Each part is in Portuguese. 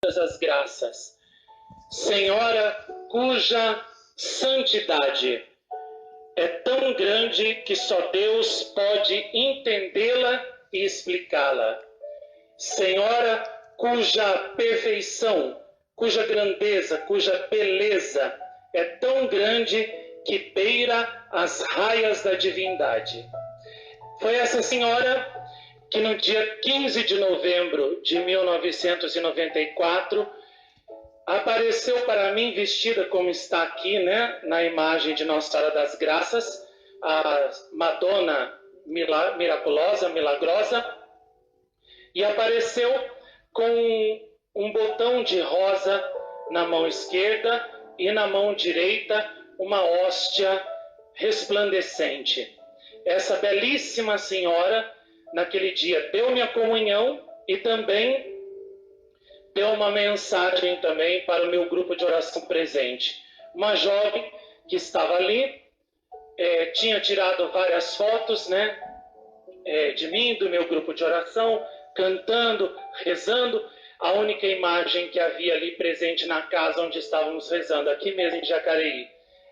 todas as graças. Senhora cuja santidade é tão grande que só Deus pode entendê-la e explicá-la. Senhora cuja perfeição, cuja grandeza, cuja beleza é tão grande que beira as raias da divindade. Foi essa senhora que no dia 15 de novembro de 1994 apareceu para mim vestida como está aqui, né, na imagem de Nossa Senhora das Graças, a Madonna miraculosa, milagrosa, e apareceu com um botão de rosa na mão esquerda e na mão direita uma hóstia resplandecente. Essa belíssima senhora, naquele dia, deu-me a comunhão e também deu uma mensagem também para o meu grupo de oração presente. Uma jovem que estava ali, tinha tirado várias fotos, né, de mim, do meu grupo de oração, cantando, rezando. A única imagem que havia ali presente na casa onde estávamos rezando, aqui mesmo em Jacareí,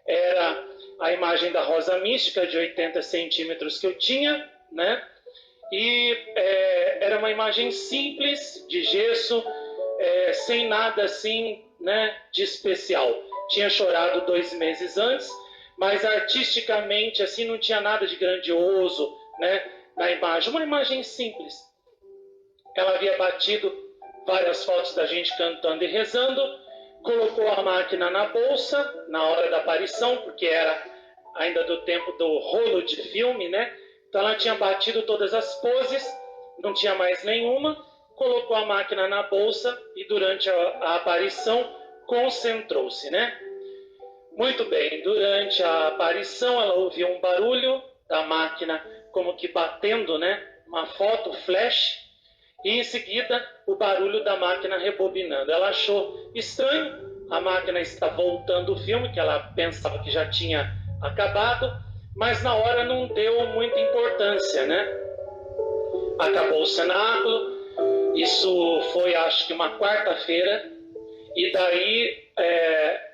era a imagem da Rosa Mística de 80 centímetros que eu tinha, né? E era uma imagem simples, de gesso, sem nada assim, né, de especial. Tinha chorado 2 meses antes, mas artisticamente assim não tinha nada de grandioso, né, na imagem. Uma imagem simples. Ela havia batido várias fotos da gente cantando e rezando, colocou a máquina na bolsa na hora da aparição, porque era ainda do tempo do rolo de filme, né? Então ela tinha batido todas as poses, não tinha mais nenhuma, colocou a máquina na bolsa e durante a aparição concentrou-se, né? Muito bem, durante a aparição ela ouviu um barulho da máquina como que batendo, né? Uma foto flash, e em seguida o barulho da máquina rebobinando. Ela achou estranho, a máquina está voltando o filme, que ela pensava que já tinha acabado, mas na hora não deu muita importância, né? Acabou o cenáculo, isso foi acho que uma quarta-feira, e daí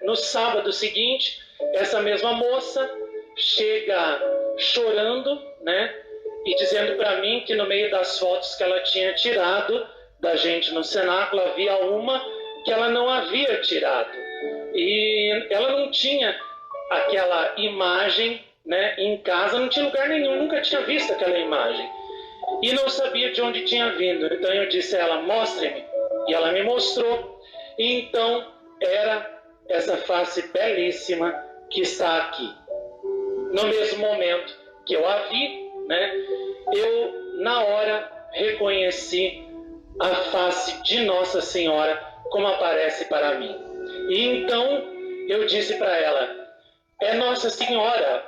no sábado seguinte, essa mesma moça chega chorando, né? E dizendo para mim que no meio das fotos que ela tinha tirado da gente no cenáculo, havia uma que ela não havia tirado. E ela não tinha aquela imagem, né, em casa, não tinha lugar nenhum, nunca tinha visto aquela imagem. E não sabia de onde tinha vindo. Então eu disse a ela, mostre-me. E ela me mostrou. E então era essa face belíssima que está aqui. No mesmo momento que eu a vi, né, eu na hora reconheci a face de Nossa Senhora como aparece para mim. E então eu disse para ela, é Nossa Senhora,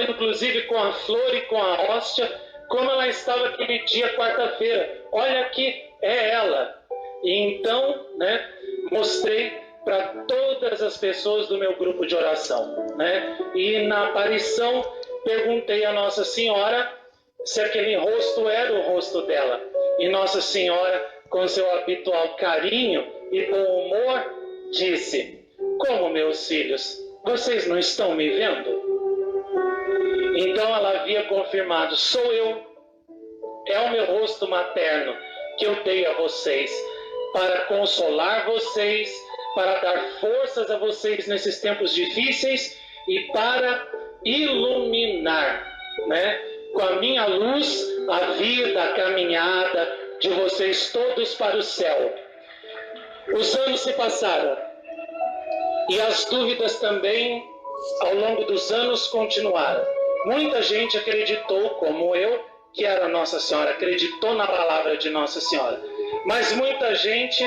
inclusive com a flor e com a hóstia, como ela estava aquele dia, quarta-feira. Olha aqui, é ela. E então, né, mostrei para todas as pessoas do meu grupo de oração, né? E na aparição perguntei a Nossa Senhora se aquele rosto era o rosto dela. E Nossa Senhora, com seu habitual carinho e bom humor, disse, como meus filhos, vocês não estão me vendo? Então ela havia confirmado, sou eu, é o meu rosto materno que eu dei a vocês, para consolar vocês, para dar forças a vocês nesses tempos difíceis e para iluminar, né, com a minha luz a vida, a caminhada de vocês todos para o céu. Os anos se passaram e as dúvidas também ao longo dos anos continuaram. Muita gente acreditou, como eu, que era Nossa Senhora, acreditou na palavra de Nossa Senhora, mas muita gente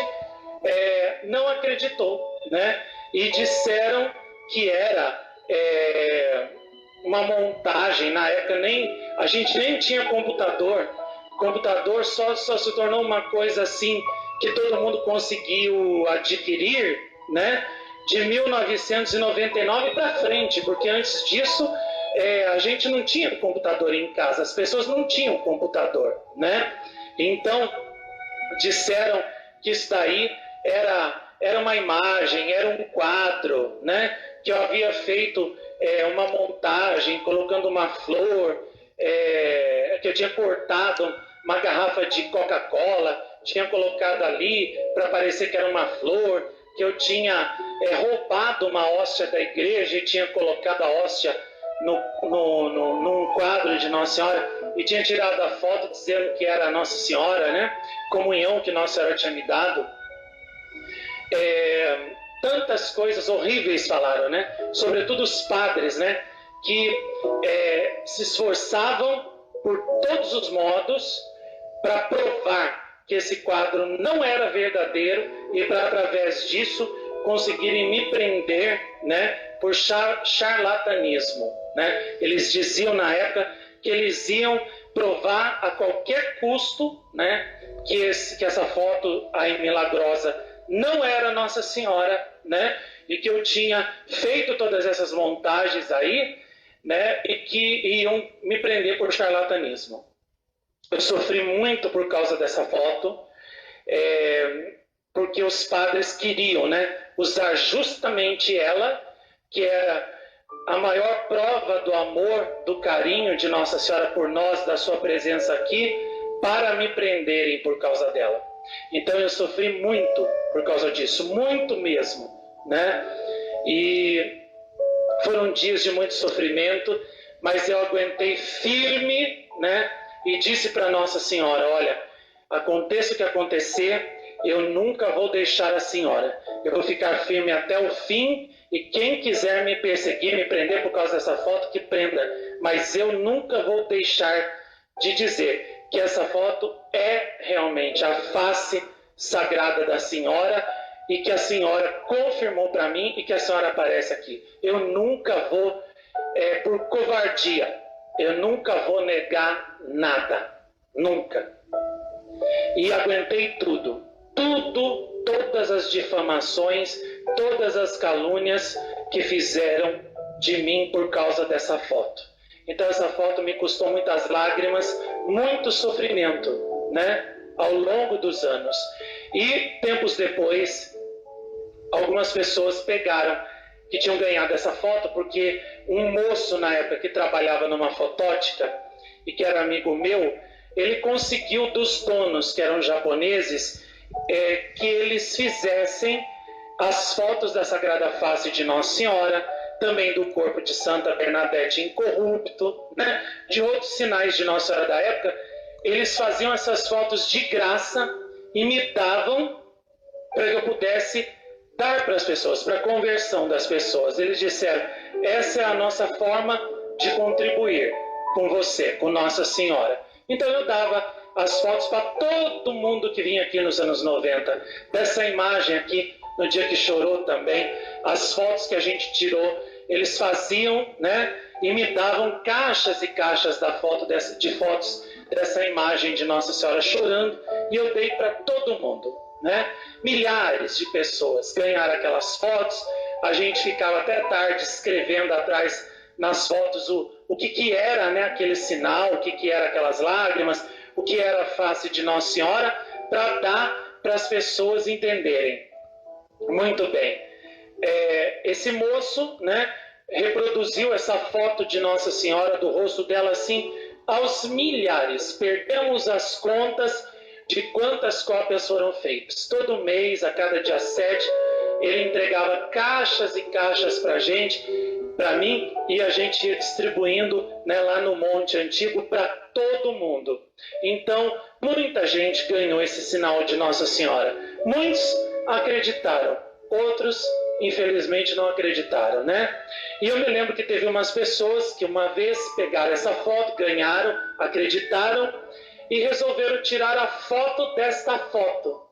não acreditou, né? E disseram que era uma montagem. Na época a gente nem tinha computador só se tornou uma coisa assim que todo mundo conseguiu adquirir, né, de 1999 para frente, porque antes disso a gente não tinha computador em casa, as pessoas não tinham computador, né? Então disseram que isso daí era uma imagem, era um quadro, né? Que eu havia feito uma montagem, colocando uma flor, que eu tinha cortado uma garrafa de Coca-Cola, tinha colocado ali para parecer que era uma flor, que eu tinha roubado uma hóstia da igreja e tinha colocado a hóstia num quadro de Nossa Senhora e tinha tirado a foto dizendo que era Nossa Senhora, né? Comunhão que Nossa Senhora tinha me dado. Tantas coisas horríveis falaram, né? Sobretudo os padres, né? Que se esforçavam por todos os modos para provar que esse quadro não era verdadeiro e para, através disso, conseguirem me prender, né? Por charlatanismo, né? Eles diziam na época que eles iam provar a qualquer custo, né? Que essa foto aí milagrosa não era Nossa Senhora, né? E que eu tinha feito todas essas montagens aí, né? E que iam me prender por charlatanismo. Eu sofri muito por causa dessa foto, porque os padres queriam, né? Usar justamente ela, que era a maior prova do amor, do carinho de Nossa Senhora por nós, da sua presença aqui, para me prenderem por causa dela. Então eu sofri muito por causa disso, muito mesmo, né? E foram dias de muito sofrimento, mas eu aguentei firme, né? E disse para Nossa Senhora, olha, aconteça o que acontecer, eu nunca vou deixar a senhora. Eu vou ficar firme até o fim e quem quiser me perseguir, me prender por causa dessa foto, que prenda. Mas eu nunca vou deixar de dizer que essa foto é realmente a face sagrada da senhora e que a senhora confirmou para mim e que a senhora aparece aqui. Eu nunca vou, por covardia, eu nunca vou negar nada. Nunca. E aguentei tudo. Tudo, todas as difamações, todas as calúnias que fizeram de mim por causa dessa foto. Então essa foto me custou muitas lágrimas, muito sofrimento, né? Ao longo dos anos. E tempos depois, algumas pessoas pegaram, que tinham ganhado essa foto, porque um moço na época que trabalhava numa fotótica e que era amigo meu, ele conseguiu dos donos, que eram japoneses, que eles fizessem as fotos da Sagrada Face de Nossa Senhora, também do corpo de Santa Bernadette incorrupto, né? De outros sinais de Nossa Senhora da época. Eles faziam essas fotos de graça e me davam para que eu pudesse dar para as pessoas, para a conversão das pessoas. Eles disseram, essa é a nossa forma de contribuir com você, com Nossa Senhora. Então eu dava as fotos para todo mundo que vinha aqui nos anos 90. Dessa imagem aqui, no dia que chorou também, as fotos que a gente tirou, eles faziam, né? E me davam caixas e caixas de fotos dessa imagem de Nossa Senhora chorando, e eu dei para todo mundo, né? Milhares de pessoas ganharam aquelas fotos, a gente ficava até tarde escrevendo atrás nas fotos o que era, né, aquele sinal, o que era aquelas lágrimas, o que era a face de Nossa Senhora, para dar para as pessoas entenderem. Muito bem. Esse moço, né, reproduziu essa foto de Nossa Senhora, do rosto dela assim, aos milhares. Perdemos as contas de quantas cópias foram feitas. Todo mês, a cada dia 7, ele entregava caixas e caixas para a gente, para mim, e a gente ia distribuindo, né, lá no Monte Antigo para todo mundo. Então, muita gente ganhou esse sinal de Nossa Senhora. Muitos acreditaram, outros, infelizmente, não acreditaram, né? E eu me lembro que teve umas pessoas que uma vez pegaram essa foto, ganharam, acreditaram e resolveram tirar a foto desta foto.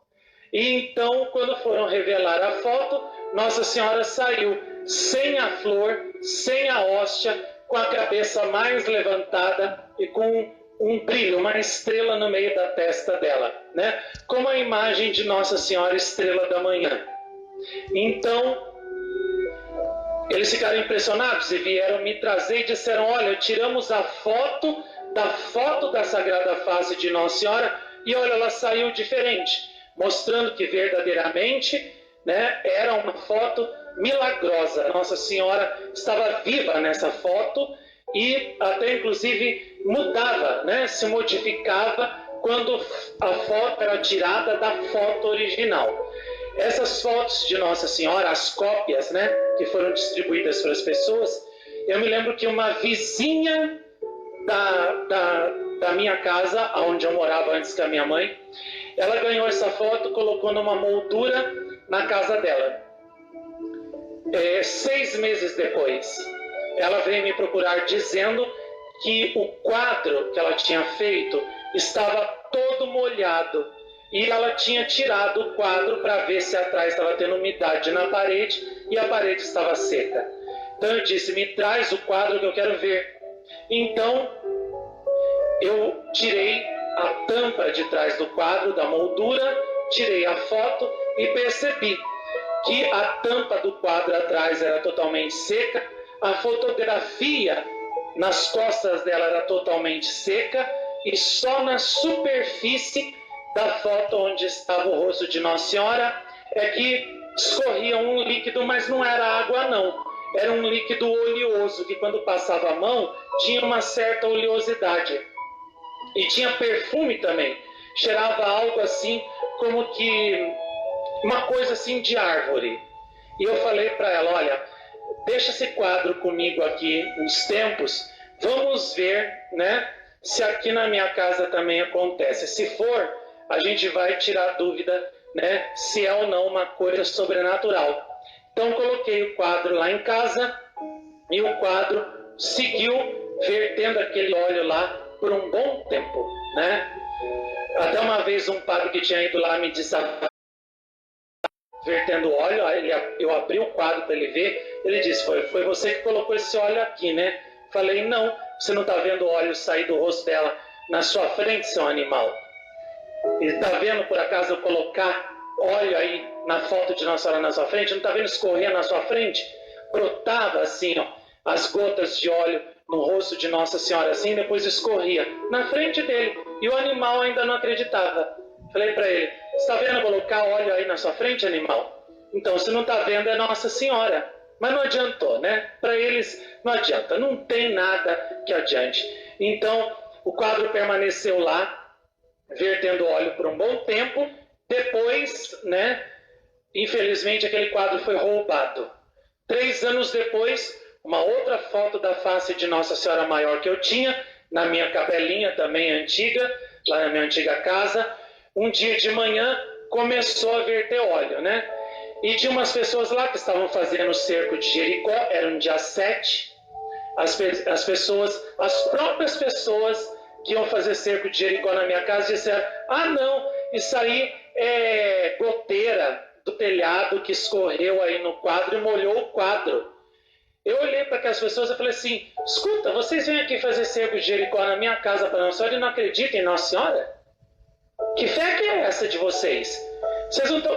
E então, quando foram revelar a foto, Nossa Senhora saiu sem a flor, sem a hóstia, com a cabeça mais levantada e com um brilho, uma estrela no meio da testa dela, né? Como a imagem de Nossa Senhora Estrela da Manhã. Então, eles ficaram impressionados e vieram me trazer e disseram, olha, tiramos a foto da Sagrada Face de Nossa Senhora e olha, ela saiu diferente. mostrando que verdadeiramente, né, era uma foto milagrosa. Nossa Senhora estava viva nessa foto e até inclusive mudava, né, se modificava quando a foto era tirada da foto original. Essas fotos de Nossa Senhora, as cópias, né, que foram distribuídas para as pessoas, eu me lembro que uma vizinha da minha casa, onde eu morava antes com a minha mãe, ela ganhou essa foto, colocou numa moldura na casa dela. 6 meses depois, ela veio me procurar dizendo que o quadro que ela tinha feito estava todo molhado e ela tinha tirado o quadro para ver se atrás estava tendo umidade na parede e a parede estava seca. Então eu disse, me traz o quadro que eu quero ver. Então eu tirei a tampa de trás do quadro, da moldura, tirei a foto e percebi que a tampa do quadro atrás era totalmente seca, a fotografia nas costas dela era totalmente seca e só na superfície da foto onde estava o rosto de Nossa Senhora é que escorria um líquido, mas não era água não, era um líquido oleoso que quando passava a mão tinha uma certa oleosidade e tinha perfume também, cheirava algo assim como que uma coisa assim de árvore. E eu falei para ela, olha, deixa esse quadro comigo aqui uns tempos, vamos ver, né, se aqui na minha casa também acontece. Se for, a gente vai tirar dúvida, né, se é ou não uma coisa sobrenatural. Então coloquei o quadro lá em casa e o quadro seguiu vertendo aquele óleo lá por um bom tempo, né? Até uma vez um padre que tinha ido lá me disse, vertendo óleo, eu abri o quadro para ele ver, ele disse, foi você que colocou esse óleo aqui, né? Falei, não, você não está vendo o óleo sair do rosto dela na sua frente, seu animal? E está vendo, por acaso, eu colocar óleo aí na foto de Nossa Senhora na sua frente? Não está vendo escorrer na sua frente? Brotava assim, ó, as gotas de óleo no rosto de Nossa Senhora, assim, depois escorria na frente dele. E o animal ainda não acreditava. Falei para ele, você está vendo colocar óleo aí na sua frente, animal? Então, se não está vendo, é Nossa Senhora. Mas não adiantou, né? Para eles, não adianta. Não tem nada que adiante. Então, o quadro permaneceu lá, vertendo óleo por um bom tempo. Depois, né? Infelizmente, aquele quadro foi roubado. 3 anos depois, uma outra foto da face de Nossa Senhora Maior que eu tinha, na minha capelinha também antiga, lá na minha antiga casa, um dia de manhã começou a verter óleo, né? E tinha umas pessoas lá que estavam fazendo o cerco de Jericó, era um dia 7. As próprias pessoas que iam fazer cerco de Jericó na minha casa disseram, ah não, isso aí é goteira do telhado que escorreu aí no quadro e molhou o quadro. Eu olhei para aquelas pessoas e falei assim, escuta, vocês vêm aqui fazer cerco de Jericó na minha casa para Nossa Senhora e não acreditam em Nossa Senhora? Que fé que é essa de vocês?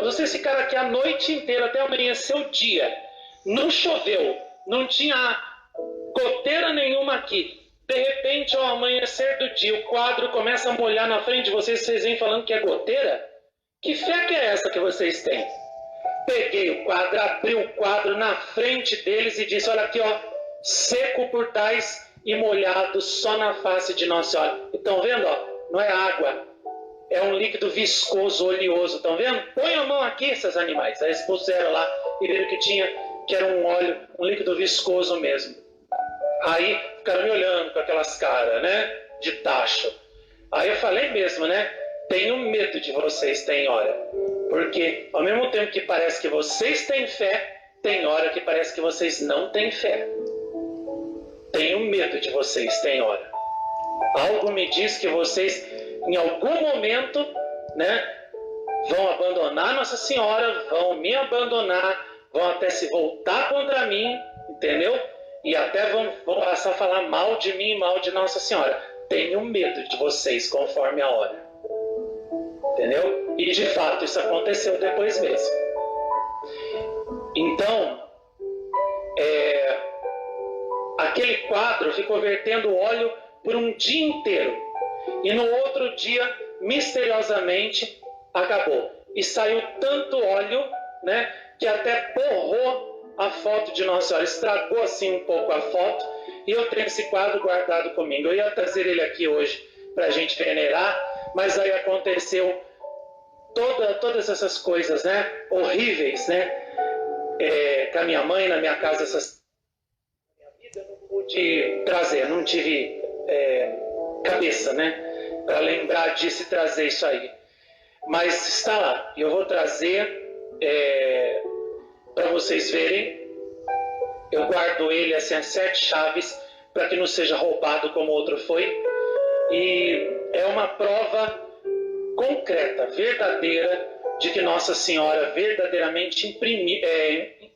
Vocês ficaram aqui a noite inteira até amanhecer o dia. Não choveu, não tinha goteira nenhuma aqui. De repente, ao amanhecer do dia, o quadro começa a molhar na frente de vocês vêm falando que é goteira? Que fé que é essa que vocês têm? Peguei o quadro, abri o quadro na frente deles e disse, olha aqui, ó, seco por trás e molhado só na face de Nossa Senhora. Estão vendo? Ó, não é água, é um líquido viscoso, oleoso. Estão vendo? Põe a mão aqui, esses animais. Aí eles puseram lá e viram que era um óleo, um líquido viscoso mesmo. Aí ficaram me olhando com aquelas caras, né, de tacho. Aí eu falei mesmo, né, tenho medo de vocês, tem hora. Porque ao mesmo tempo que parece que vocês têm fé, tem hora que parece que vocês não têm fé. Tenho medo de vocês, tem hora. Algo me diz que vocês, em algum momento, né, vão abandonar Nossa Senhora, vão me abandonar, vão até se voltar contra mim, entendeu? E até vão passar a falar mal de mim e mal de Nossa Senhora. Tenho medo de vocês conforme a hora. Entendeu? E de fato isso aconteceu depois mesmo. Então, aquele quadro ficou vertendo óleo por um dia inteiro. E no outro dia, misteriosamente, acabou. e saiu tanto óleo, né, que até borrou a foto de Nossa Senhora, estragou assim um pouco a foto, e eu tenho esse quadro guardado comigo. Eu ia trazer ele aqui hoje para a gente venerar, mas aí aconteceu todas essas coisas, né, horríveis, né, com a minha mãe na minha casa, minha vida eu não pude trazer, não tive cabeça, né, para lembrar disso e trazer isso aí. Mas está lá, e eu vou trazer para vocês verem. Eu guardo ele assim, as 7 chaves, para que não seja roubado como o outro foi. E é uma prova concreta, verdadeira, de que Nossa Senhora verdadeiramente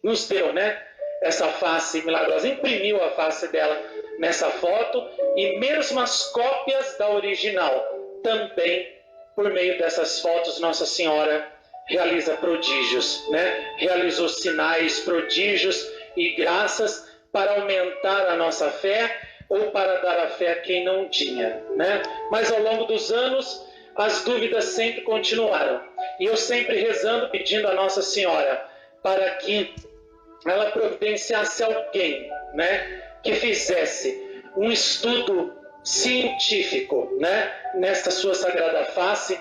nos deu, né, essa face milagrosa, imprimiu a face dela nessa foto, e mesmo as cópias da original, também por meio dessas fotos Nossa Senhora realiza prodígios, né? Realizou sinais, prodígios e graças para aumentar a nossa fé ou para dar a fé a quem não tinha, né? Mas ao longo dos anos as dúvidas sempre continuaram, e eu sempre rezando, pedindo a Nossa Senhora para que ela providenciasse alguém, né, que fizesse um estudo científico, né, nesta sua sagrada face,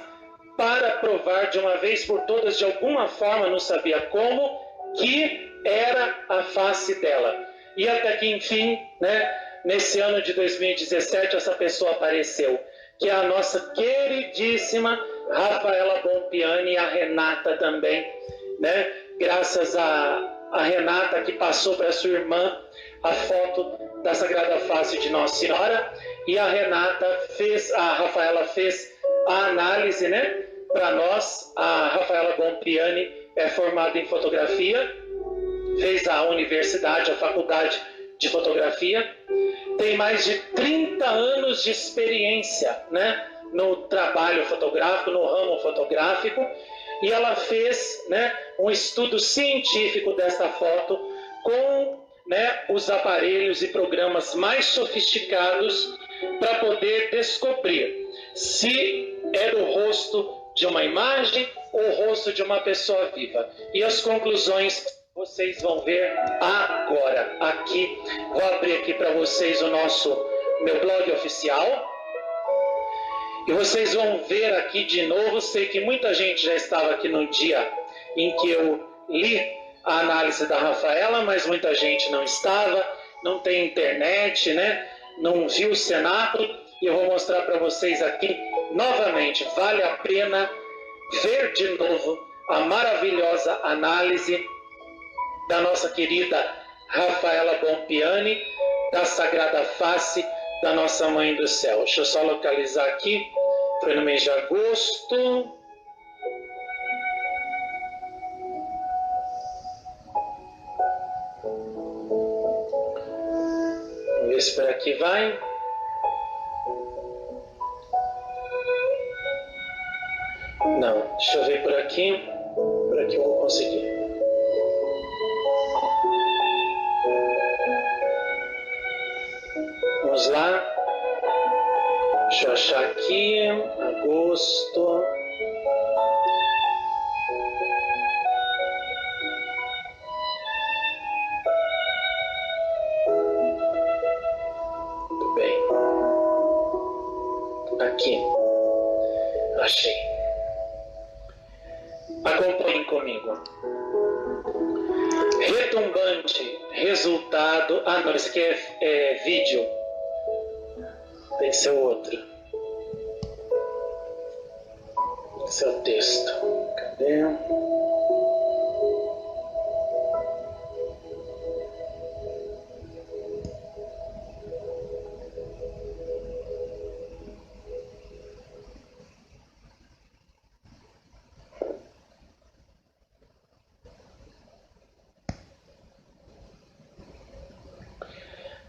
para provar de uma vez por todas, de alguma forma, não sabia como, que era a face dela. E até que, enfim, né, nesse ano de 2017, essa pessoa apareceu, que é a nossa queridíssima Rafaela Bompiani, e a Renata também, né? Graças a Renata, que passou para sua irmã a foto da Sagrada Face de Nossa Senhora, e a Rafaela fez a análise, né, para nós. A Rafaela Bompiani é formada em fotografia, fez a universidade, a faculdade de fotografia, tem mais de 30 anos de experiência, né, no trabalho fotográfico, no ramo fotográfico, e ela fez, né, um estudo científico desta foto com, né, os aparelhos e programas mais sofisticados para poder descobrir se era o rosto de uma imagem ou o rosto de uma pessoa viva. E as conclusões vocês vão ver agora aqui. Vou abrir aqui para vocês meu blog oficial, e vocês vão ver aqui de novo. Sei que muita gente já estava aqui no dia em que eu li a análise da Rafaela, mas muita gente não estava, não tem internet, né? Não viu o cenáculo, e eu vou mostrar para vocês aqui novamente. Vale a pena ver de novo a maravilhosa análise da nossa querida Rafaela Bompiani, da Sagrada Face da Nossa Mãe do Céu. Deixa eu só localizar aqui. Foi no mês de agosto. Vamos ver se por aqui vai. Não, deixa eu ver por aqui. Por aqui eu vou conseguir. Vamos lá. Deixa eu achar aqui. Agosto. Muito bem. Aqui. Achei. Acompanhem comigo. Retumbante resultado. Ah, não, esse aqui é vídeo. Tem que ser outro. Esse é o texto. Cadê?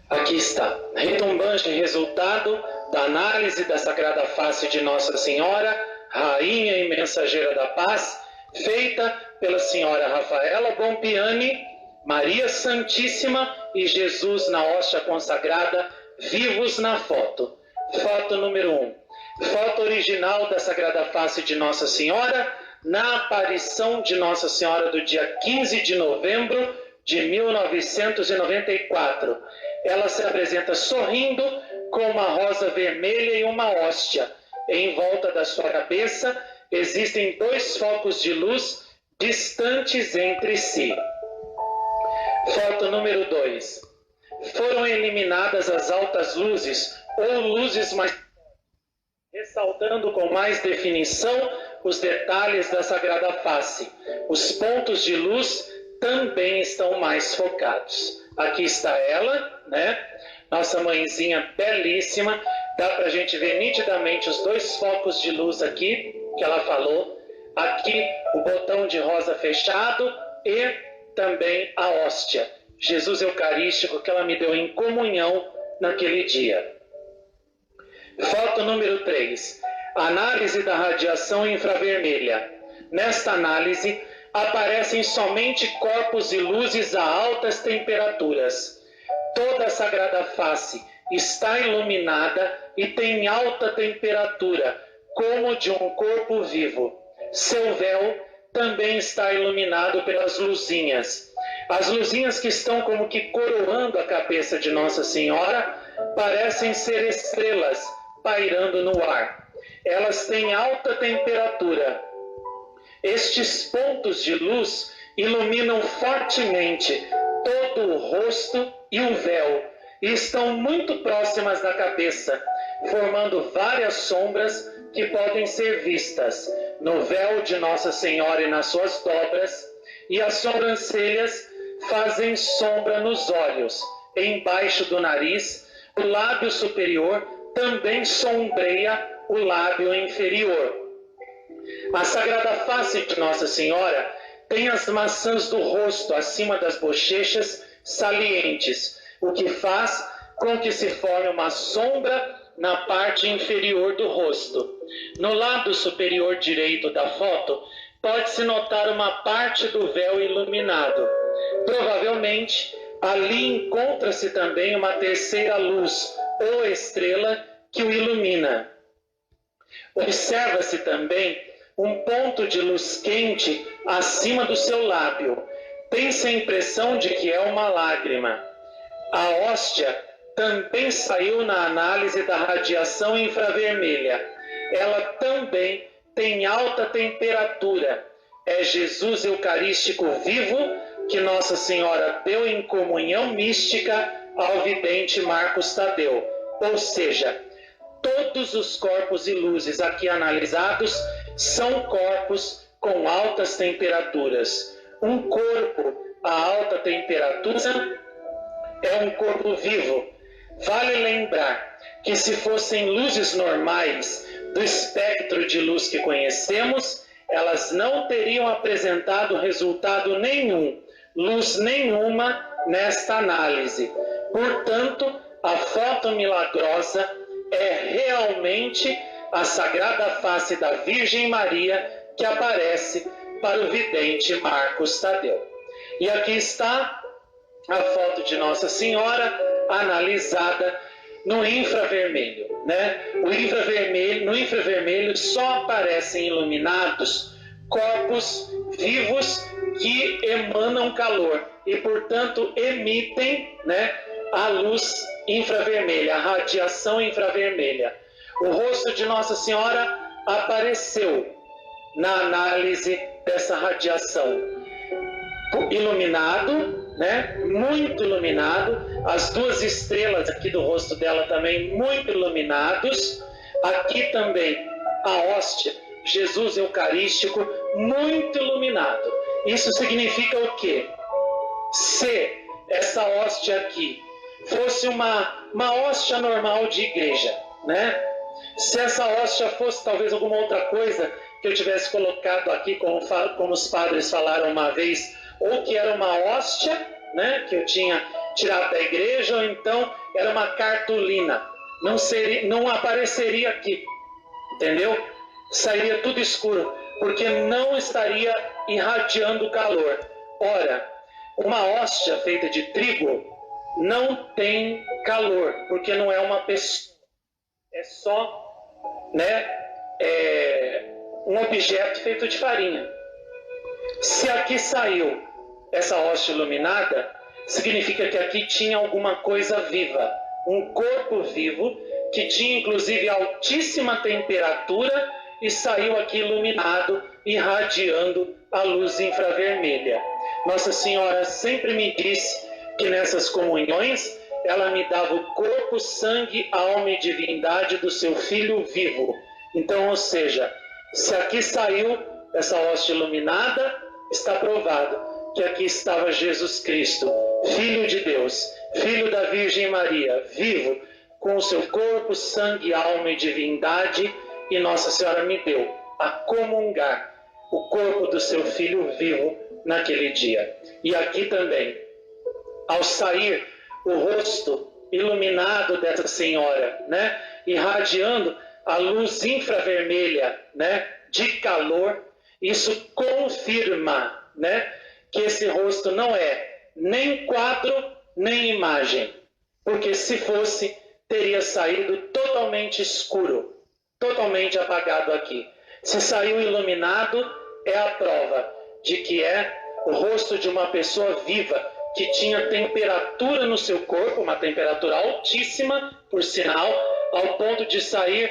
Aqui está. Retumbante resultado da análise da Sagrada Face de Nossa Senhora, Rainha e Mensageira da Paz, feita pela senhora Rafaela Bompiani, Maria Santíssima e Jesus na hóstia consagrada, vivos na foto. Foto número 1. Foto original da Sagrada Face de Nossa Senhora, na aparição de Nossa Senhora do dia 15 de novembro de 1994. Ela se apresenta sorrindo com uma rosa vermelha e uma hóstia. Em volta da sua cabeça existem 2 focos de luz distantes entre si. Foto número 2. Foram eliminadas as altas luzes ou luzes mais, ressaltando com mais definição os detalhes da Sagrada Face. Os pontos de luz também estão mais focados. Aqui está ela, né? Nossa mãezinha belíssima. Dá para a gente ver nitidamente os 2 focos de luz aqui que ela falou. Aqui o botão de rosa fechado e também a hóstia. Jesus Eucarístico que ela me deu em comunhão naquele dia. Foto número 3. Análise da radiação infravermelha. Nesta análise, aparecem somente corpos e luzes a altas temperaturas. Toda a Sagrada Face está iluminada e tem alta temperatura, como de um corpo vivo. Seu véu também está iluminado pelas luzinhas. As luzinhas que estão como que coroando a cabeça de Nossa Senhora parecem ser estrelas pairando no ar. Elas têm alta temperatura. Estes pontos de luz iluminam fortemente todo o rosto e o véu e estão muito próximas da cabeça, formando várias sombras que podem ser vistas no véu de Nossa Senhora e nas suas dobras, e as sobrancelhas fazem sombra nos olhos. Embaixo do nariz, o lábio superior também sombreia o lábio inferior. A Sagrada Face de Nossa Senhora tem as maçãs do rosto acima das bochechas salientes, o que faz com que se forme uma sombra na parte inferior do rosto. No lado superior direito da foto, pode-se notar uma parte do véu iluminado. Provavelmente, ali encontra-se também uma terceira luz ou estrela que o ilumina. Observa-se também um ponto de luz quente acima do seu lábio. Tem-se a impressão de que é uma lágrima. A hóstia também saiu na análise da radiação infravermelha. Ela também tem alta temperatura. É Jesus Eucarístico vivo que Nossa Senhora deu em comunhão mística ao vidente Marcos Tadeu. Ou seja, todos os corpos e luzes aqui analisados são corpos com altas temperaturas. Um corpo a alta temperatura é um corpo vivo. Vale lembrar que se fossem luzes normais do espectro de luz que conhecemos, elas não teriam apresentado resultado nenhum, luz nenhuma nesta análise. Portanto, a foto milagrosa é realmente a Sagrada Face da Virgem Maria que aparece para o vidente Marcos Tadeu. E aqui está a foto de Nossa Senhora analisada no infravermelho, né? No infravermelho só aparecem iluminados corpos vivos que emanam calor e, portanto, emitem, né, a luz infravermelha, a radiação infravermelha. O rosto de Nossa Senhora apareceu na análise dessa radiação. Iluminado, né? Muito iluminado. As 2 estrelas aqui do rosto dela também muito iluminados. Aqui também a hóstia, Jesus Eucarístico, muito iluminado. Isso significa o quê? Se essa hóstia aqui fosse uma hóstia normal de igreja, né? Se essa hóstia fosse talvez alguma outra coisa que eu tivesse colocado aqui, como os padres falaram uma vez, ou que era uma hóstia, né, que eu tinha tirado da igreja, ou então era uma cartolina. Não apareceria aqui, entendeu? Sairia tudo escuro, porque não estaria irradiando calor. Ora, uma hóstia feita de trigo não tem calor, porque não é uma pessoa. É só, né, um objeto feito de farinha. Se aqui saiu essa hóstia iluminada, significa que aqui tinha alguma coisa viva, um corpo vivo, que tinha inclusive altíssima temperatura e saiu aqui iluminado, irradiando a luz infravermelha. Nossa Senhora sempre me disse que nessas comunhões ela me dava o corpo, sangue, alma e divindade do seu Filho vivo. Então, ou seja, se aqui saiu essa hóstia iluminada, está provado que aqui estava Jesus Cristo, Filho de Deus, Filho da Virgem Maria, vivo, com o seu corpo, sangue, alma e divindade, e Nossa Senhora me deu a comungar o corpo do seu Filho vivo naquele dia. E aqui também, ao sair o rosto iluminado dessa senhora, né, irradiando a luz infravermelha, né, de calor, isso confirma, né, que esse rosto não é nem quadro, nem imagem, porque se fosse, teria saído totalmente escuro, totalmente apagado aqui. Se saiu iluminado, é a prova de que é o rosto de uma pessoa viva, que tinha temperatura no seu corpo, uma temperatura altíssima, por sinal, ao ponto de sair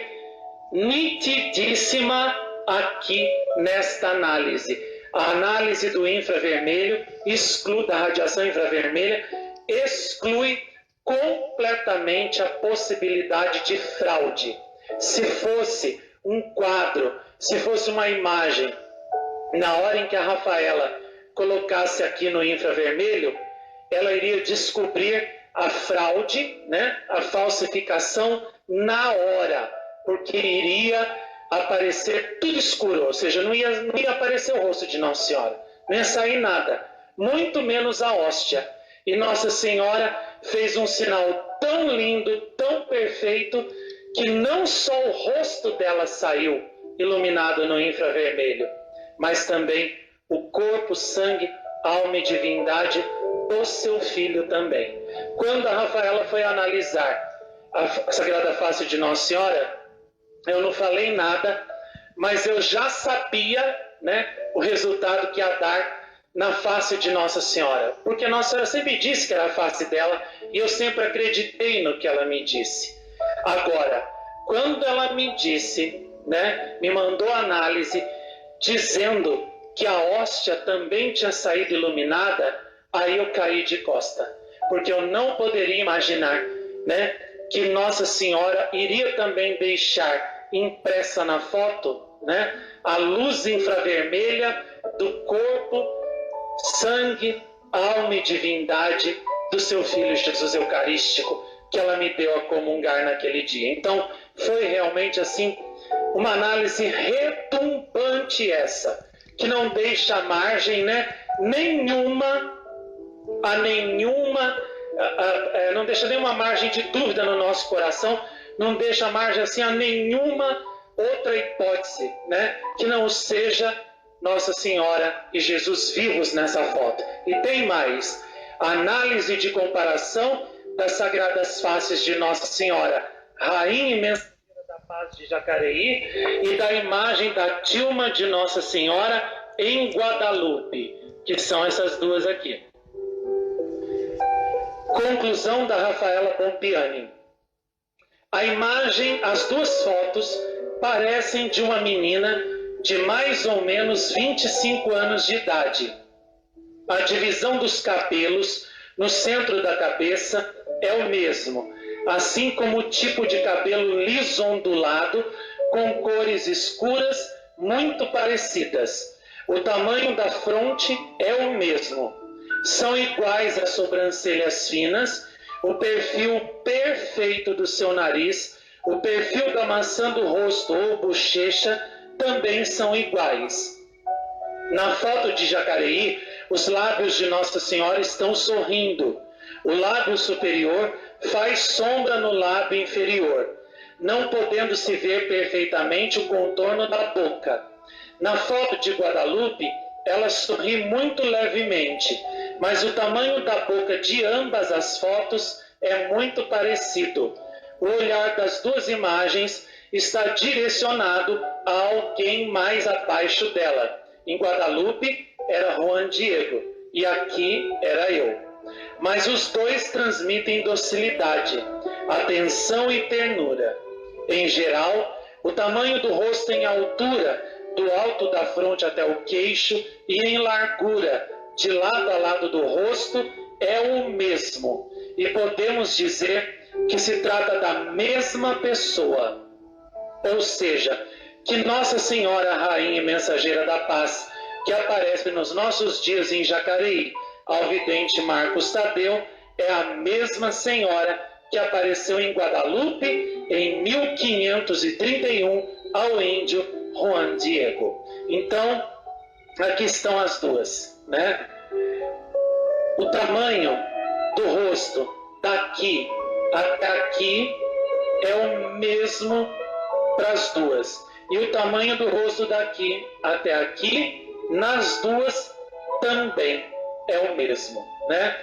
nitidíssima aqui nesta análise. A análise do infravermelho exclui, da radiação infravermelha, exclui completamente a possibilidade de fraude. Se fosse um quadro, se fosse uma imagem, na hora em que a Rafaela colocasse aqui no infravermelho, ela iria descobrir a fraude, né, a falsificação na hora, porque iria aparecer tudo escuro, ou seja, não ia aparecer o rosto de Nossa Senhora, não ia sair nada, muito menos a hóstia. E Nossa Senhora fez um sinal tão lindo, tão perfeito, que não só o rosto dela saiu iluminado no infravermelho, mas também o corpo, sangue, alma e divindade do seu Filho também. Quando a Rafaela foi analisar a Sagrada Face de Nossa Senhora, eu não falei nada, mas eu já sabia, né, o resultado que ia dar na face de Nossa Senhora, porque Nossa Senhora sempre disse que era a face dela e eu sempre acreditei no que ela me disse. Agora, quando ela me disse, né, me mandou análise dizendo que a hóstia também tinha saído iluminada, aí eu caí de costa, porque eu não poderia imaginar, né, que Nossa Senhora iria também deixar impressa na foto, né, a luz infravermelha do corpo, sangue, alma e divindade do seu Filho Jesus Eucarístico, que ela me deu a comungar naquele dia. Então, foi realmente assim uma análise retumbante essa, que não deixa margem, né, não deixa nenhuma margem de dúvida no nosso coração, não deixa margem assim a nenhuma outra hipótese, né, que não seja Nossa Senhora e Jesus vivos nessa foto. E tem mais, a análise de comparação das Sagradas Faces de Nossa Senhora, Rainha e Mensageira da Paz de Jacareí, e da imagem da tilma de Nossa Senhora em Guadalupe, que são essas duas aqui. Conclusão da Rafaela Pompiani. A imagem, as duas fotos, parecem de uma menina de mais ou menos 25 anos de idade. A divisão dos cabelos no centro da cabeça é o mesmo, assim como o tipo de cabelo liso ondulado, com cores escuras muito parecidas. O tamanho da fronte é o mesmo. São iguais as sobrancelhas finas, o perfil perfeito do seu nariz, o perfil da maçã do rosto ou bochecha também são iguais. Na foto de Jacareí, os lábios de Nossa Senhora estão sorrindo. O lábio superior faz sombra no lábio inferior, não podendo se ver perfeitamente o contorno da boca. Na foto de Guadalupe, ela sorri muito levemente, mas o tamanho da boca de ambas as fotos é muito parecido. O olhar das duas imagens está direcionado a alguém mais abaixo dela. Em Guadalupe era Juan Diego e aqui era eu. Mas os dois transmitem docilidade, atenção e ternura. Em geral, o tamanho do rosto em altura, do alto da fronte até o queixo, e em largura, de lado a lado do rosto, é o mesmo. E podemos dizer que se trata da mesma pessoa. Ou seja, que Nossa Senhora Rainha e Mensageira da Paz, que aparece nos nossos dias em Jacareí, ao vidente Marcos Tadeu, é a mesma senhora que apareceu em Guadalupe em 1531 ao índio Juan Diego. Então, aqui estão as duas, né? O tamanho do rosto daqui até aqui é o mesmo para as duas. E o tamanho do rosto daqui até aqui, nas duas, também é o mesmo, né?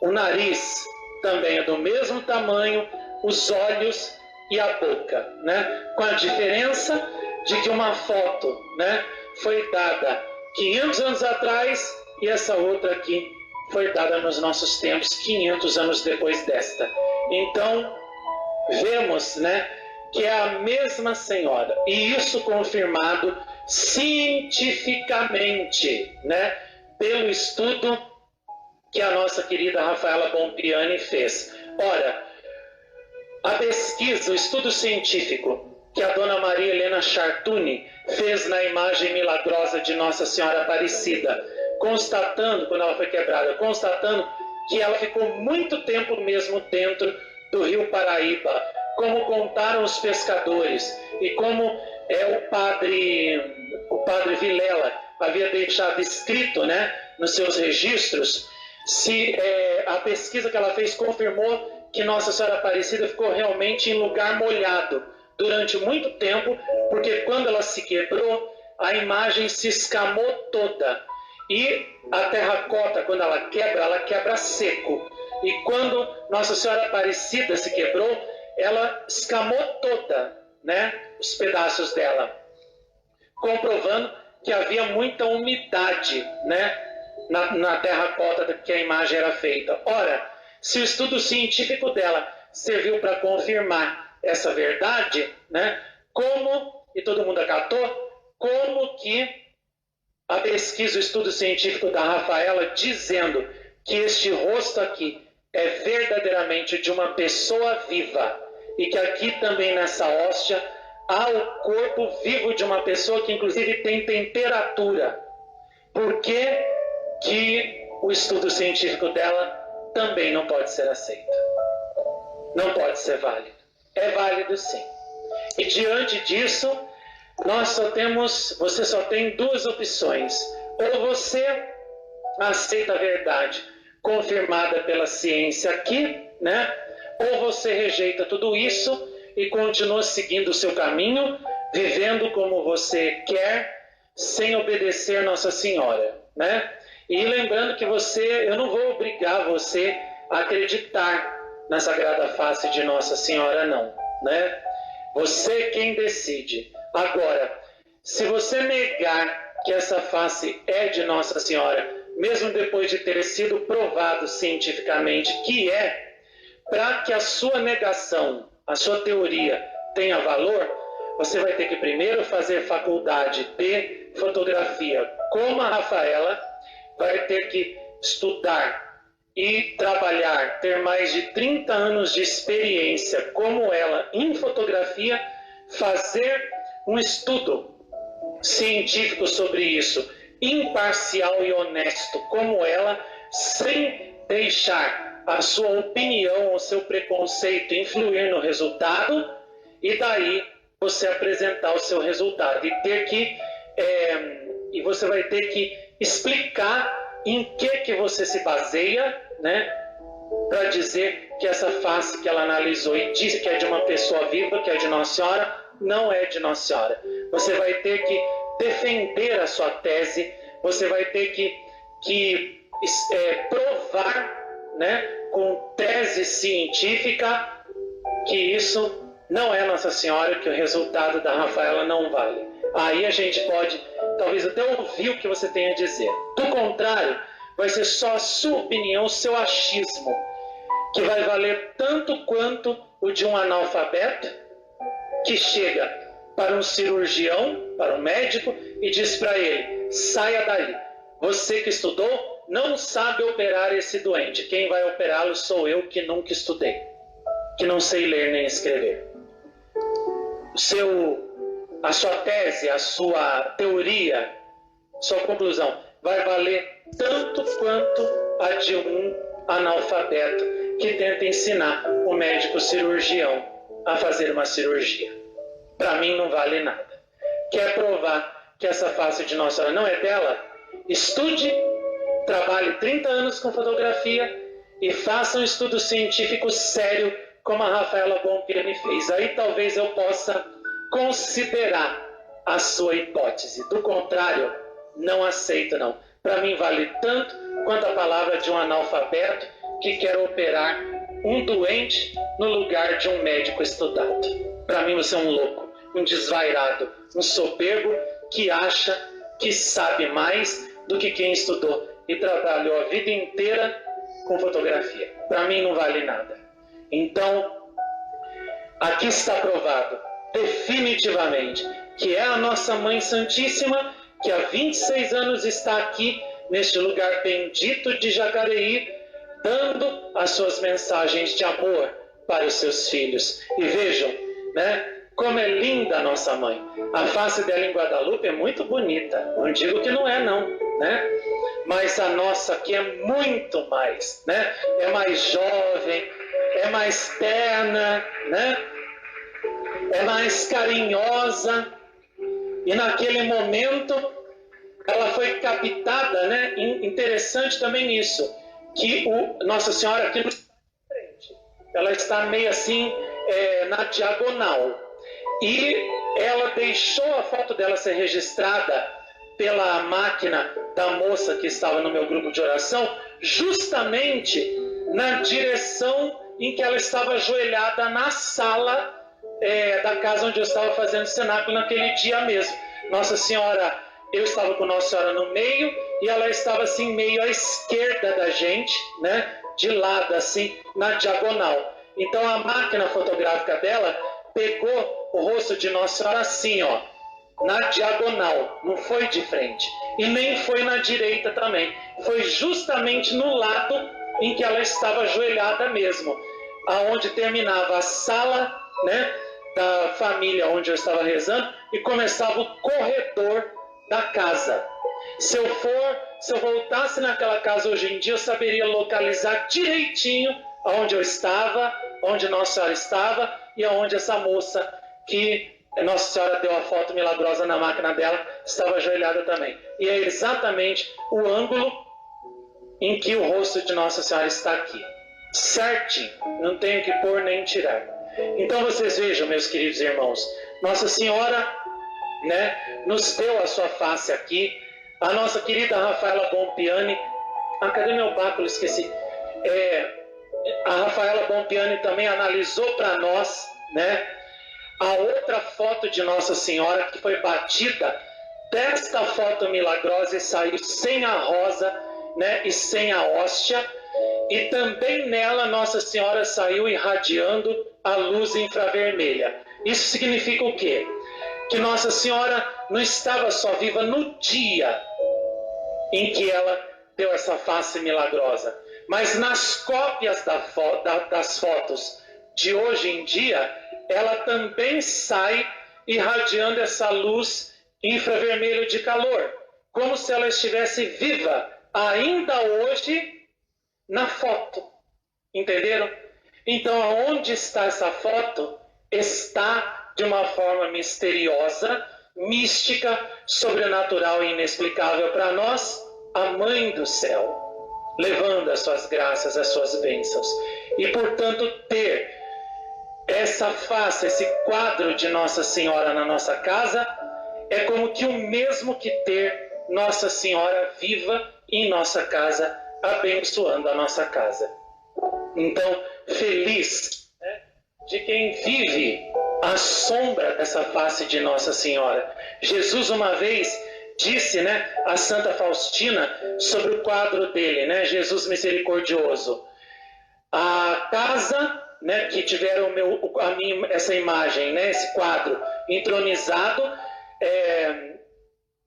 O nariz também é do mesmo tamanho, os olhos e a boca, né? Com a diferença de que uma foto, né, foi dada 500 anos atrás e essa outra aqui foi dada nos nossos tempos, 500 anos depois desta. Então, vemos, né, que é a mesma senhora, e isso confirmado cientificamente, né, pelo estudo que a nossa querida Rafaela Bompiani fez. Ora, a pesquisa, o estudo científico que a dona Maria Helena Chartuni fez na imagem milagrosa de Nossa Senhora Aparecida, constatando, quando ela foi quebrada, constatando que ela ficou muito tempo mesmo dentro do rio Paraíba, como contaram os pescadores e como o padre Vilela havia deixado escrito, né, nos seus registros, a pesquisa que ela fez confirmou que Nossa Senhora Aparecida ficou realmente em lugar molhado durante muito tempo, porque quando ela se quebrou, a imagem se escamou toda. E a terracota, quando ela quebra seco. E quando Nossa Senhora Aparecida se quebrou, ela escamou toda, né, os pedaços dela, comprovando que havia muita umidade, né, na terracota que a imagem era feita. Ora, se o estudo científico dela serviu para confirmar essa verdade, né, e todo mundo acatou, como que a pesquisa, o estudo científico da Rafaela, dizendo que este rosto aqui é verdadeiramente de uma pessoa viva, e que aqui também nessa hóstia há o corpo vivo de uma pessoa que inclusive tem temperatura. Por que o estudo científico dela também não pode ser aceito? Não pode ser válido. É válido sim. E diante disso, você só tem duas opções. Ou você aceita a verdade confirmada pela ciência aqui, né? Ou você rejeita tudo isso e continua seguindo o seu caminho, vivendo como você quer, sem obedecer Nossa Senhora, né? E lembrando que eu não vou obrigar você a acreditar na Sagrada Face de Nossa Senhora, não, né? Você é quem decide. Agora, se você negar que essa face é de Nossa Senhora, mesmo depois de ter sido provado cientificamente que é, para que a sua negação, a sua teoria tenha valor, você vai ter que primeiro fazer faculdade de fotografia como a Rafaela, vai ter que estudar e trabalhar, ter mais de 30 anos de experiência como ela em fotografia, fazer um estudo científico sobre isso, imparcial e honesto como ela, sem deixar a sua opinião, o seu preconceito influir no resultado, e daí você apresentar o seu resultado e você vai ter que explicar em que você se baseia, né, para dizer que essa face que ela analisou e disse que é de uma pessoa viva, que é de Nossa Senhora, não é de Nossa Senhora. Você vai ter que defender a sua tese, você vai ter que provar, né, com tese científica, que isso não é Nossa Senhora que o resultado da Rafaela não vale. Aí a gente pode, talvez até ouvir o que você tem a dizer. Do contrário, vai ser só a sua opinião, o seu achismo, que vai valer tanto quanto o de um analfabeto que chega para um cirurgião, para um médico, e diz para ele: saia daí. Você que estudou não sabe operar esse doente. Quem vai operá-lo sou eu, que nunca estudei, que não sei ler nem escrever. A sua tese, a sua teoria, sua conclusão vai valer tanto quanto a de um analfabeto que tenta ensinar o médico cirurgião a fazer uma cirurgia. Para mim não vale nada. Quer provar que essa face de Nossa Senhora não é dela? Estude, trabalhe 30 anos com fotografia e faça um estudo científico sério, como a Rafaela Bompiani fez. Aí talvez eu possa considerar a sua hipótese. Do contrário, não aceito não. Para mim vale tanto quanto a palavra de um analfabeto que quer operar um doente no lugar de um médico estudado. Para mim você é um louco, um desvairado, um soberbo que acha que sabe mais do que quem estudou e trabalhou a vida inteira com fotografia. Para mim não vale nada. Então, aqui está provado definitivamente que é a nossa Mãe Santíssima, que há 26 anos está aqui neste lugar bendito de Jacareí, dando as suas mensagens de amor para os seus filhos. E vejam, né, como é linda a nossa mãe. A face dela em Guadalupe é muito bonita. Não digo que não é, não, né? Mas a nossa aqui é muito mais, né? É mais jovem, é mais terna, né? É mais carinhosa. E naquele momento ela foi captada, né? Interessante também nisso, que Nossa Senhora aqui no frente, ela está meio assim na diagonal. E ela deixou a foto dela ser registrada pela máquina da moça que estava no meu grupo de oração, justamente na direção em que ela estava ajoelhada na sala da casa onde eu estava fazendo o cenáculo naquele dia mesmo. Nossa Senhora, eu estava com Nossa Senhora no meio e ela estava assim meio à esquerda da gente, né? De lado assim, na diagonal. Então a máquina fotográfica dela pegou o rosto de Nossa Senhora assim, ó, na diagonal, não foi de frente. E nem foi na direita também. Foi justamente no lado em que ela estava ajoelhada mesmo, aonde terminava a sala, né, da família onde eu estava rezando e começava o corredor da casa. Se eu voltasse naquela casa hoje em dia, eu saberia localizar direitinho aonde eu estava, onde Nossa Senhora estava e aonde essa moça que Nossa Senhora deu a foto milagrosa na máquina dela estava ajoelhada também. E é exatamente o ângulo em que o rosto de Nossa Senhora está aqui. Certinho, não tenho que pôr nem tirar. Então vocês vejam, meus queridos irmãos, Nossa Senhora, né, nos deu a sua face aqui. A nossa querida Rafaela Bompiani, cadê meu báculo? Esqueci. A Rafaela Bompiani também analisou para nós, né, a outra foto de Nossa Senhora que foi batida desta foto milagrosa e saiu sem a rosa, né, e sem a hóstia, e também nela Nossa Senhora saiu irradiando a luz infravermelha. Isso significa o quê? Que Nossa Senhora não estava só viva no dia em que ela deu essa face milagrosa, mas nas cópias das fotos de hoje em dia, ela também sai irradiando essa luz infravermelho de calor, como se ela estivesse viva ainda hoje na foto. Entenderam? Então, aonde está essa foto? Está de uma forma misteriosa, mística, sobrenatural e inexplicável para nós, a Mãe do Céu, levando as suas graças, as suas bênçãos. E, portanto, ter essa face, esse quadro de Nossa Senhora na nossa casa é como que o mesmo que ter Nossa Senhora viva em nossa casa, abençoando a nossa casa. Então, feliz, né? de quem vive à sombra dessa face de Nossa Senhora. Jesus uma vez disse, né, a Santa Faustina sobre o quadro dele, né, Jesus Misericordioso: a casa, né, que tiver essa imagem, né, esse quadro entronizado,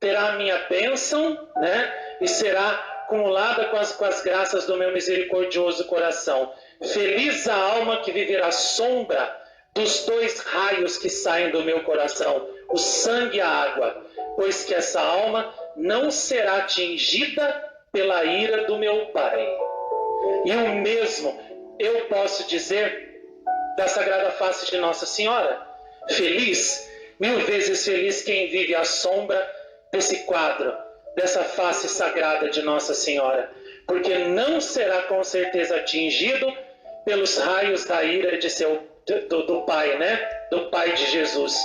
terá a minha bênção, né, e será acumulada com as graças do meu misericordioso coração. Feliz a alma que viverá à sombra dos dois raios que saem do meu coração, o sangue e a água, pois que essa alma não será atingida pela ira do meu Pai. E o mesmo eu posso dizer da Sagrada Face de Nossa Senhora. Feliz, 1000 vezes feliz quem vive à sombra desse quadro, dessa face sagrada de Nossa Senhora, porque não será com certeza atingido pelos raios da ira do Pai, né? Do Pai de Jesus,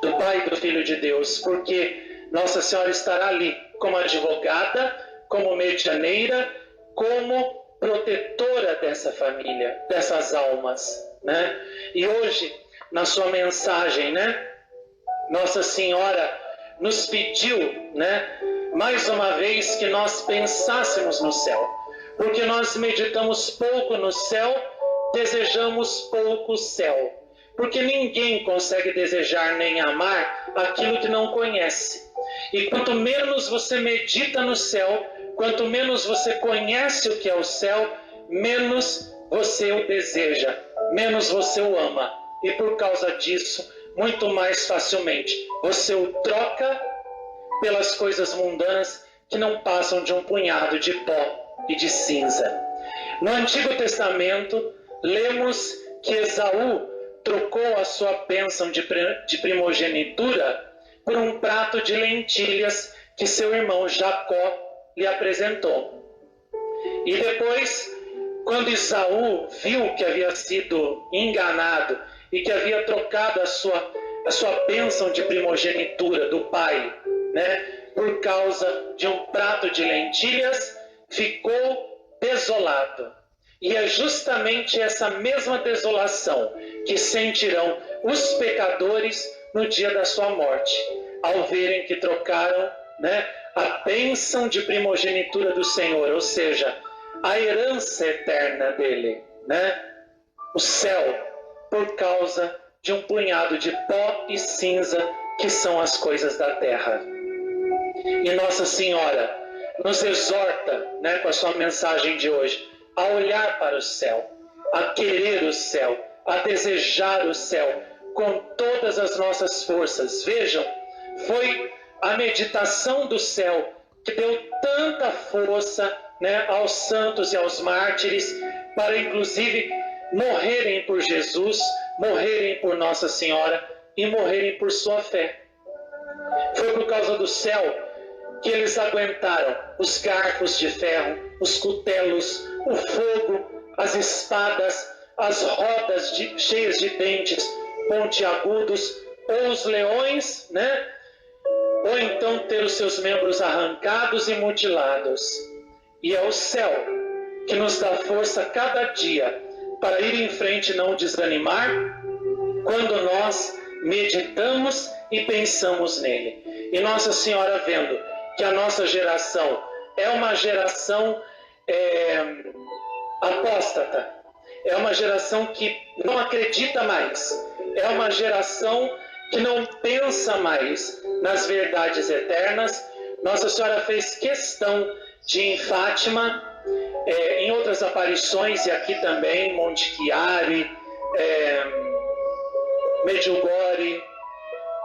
do Pai e do Filho de Deus, porque Nossa Senhora estará ali como advogada, como medianeira, como protetora dessa família, dessas almas, né? E hoje, na sua mensagem, né, Nossa Senhora nos pediu, né, mais uma vez que nós pensássemos no céu, porque nós meditamos pouco no céu, desejamos pouco o céu, porque ninguém consegue desejar nem amar aquilo que não conhece. E quanto menos você medita no céu, quanto menos você conhece o que é o céu, menos você o deseja, menos você o ama. E por causa disso, muito mais facilmente você o troca pelas coisas mundanas que não passam de um punhado de pó e de cinza. No Antigo Testamento, lemos que Esaú trocou a sua bênção de primogenitura por um prato de lentilhas que seu irmão Jacó lhe apresentou. E depois, quando Esaú viu que havia sido enganado e que havia trocado a sua bênção de primogenitura do pai, né, por causa de um prato de lentilhas, ficou desolado. E é justamente essa mesma desolação que sentirão os pecadores no dia da sua morte, ao verem que trocaram, né, a bênção de primogenitura do Senhor, ou seja, a herança eterna dele, né, o céu, por causa de um punhado de pó e cinza que são as coisas da terra. E Nossa Senhora nos exorta, né, com a sua mensagem de hoje, a olhar para o céu, a querer o céu, a desejar o céu com todas as nossas forças. Vejam, foi a meditação do céu que deu tanta força, né, aos santos e aos mártires para inclusive morrerem por Jesus, morrerem por Nossa Senhora e morrerem por sua fé. Foi por causa do céu que eles aguentaram os garfos de ferro, os cutelos, o fogo, as espadas, as rodas cheias de dentes pontiagudos, ou os leões, né? Ou então ter os seus membros arrancados e mutilados. E é o céu que nos dá força cada dia para ir em frente e não desanimar, quando nós meditamos e pensamos nele. E Nossa Senhora, vendo que a nossa geração é uma geração apóstata, é uma geração que não acredita mais, é uma geração que não pensa mais nas verdades eternas, Nossa Senhora fez questão de, em Fátima, em outras aparições, e aqui também, Monte Chiari, Medjugorje,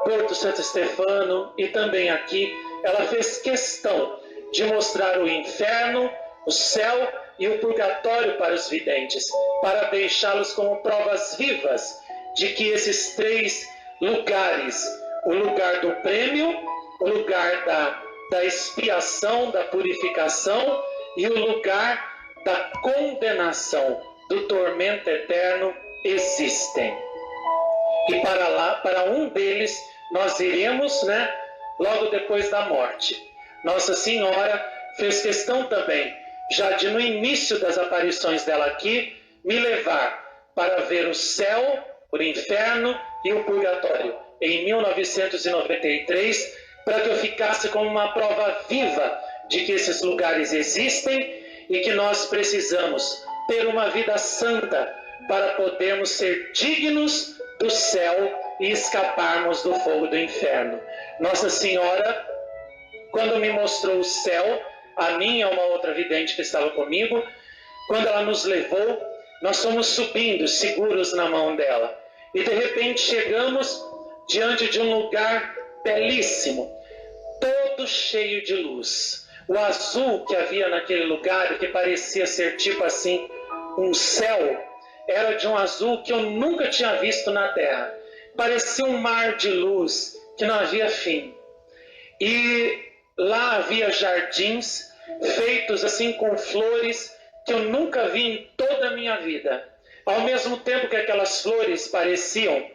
Porto Santo Stefano, e também aqui, ela fez questão de mostrar o inferno, o céu e o purgatório para os videntes, para deixá-los como provas vivas de que esses 3 lugares, o lugar do prêmio, o lugar da expiação, da purificação e o lugar da condenação, do tormento eterno, existem. E para um deles, nós iremos, né, logo depois da morte. Nossa Senhora fez questão também, já no início das aparições dela aqui, me levar para ver o céu o inferno e o purgatório, em 1993, para que eu ficasse como uma prova viva de que esses lugares existem e que nós precisamos ter uma vida santa para podermos ser dignos do céu e escaparmos do fogo do inferno. Nossa Senhora, quando me mostrou o céu, a mim e a uma outra vidente que estava comigo, quando ela nos levou, nós fomos subindo, seguros na mão dela. E de repente chegamos diante de um lugar belíssimo, todo cheio de luz. O azul que havia naquele lugar, que parecia ser tipo assim, um céu, era de um azul que eu nunca tinha visto na terra. Parecia um mar de luz que não havia fim. E lá havia jardins feitos assim com flores que eu nunca vi em toda a minha vida. Ao mesmo tempo que aquelas flores pareciam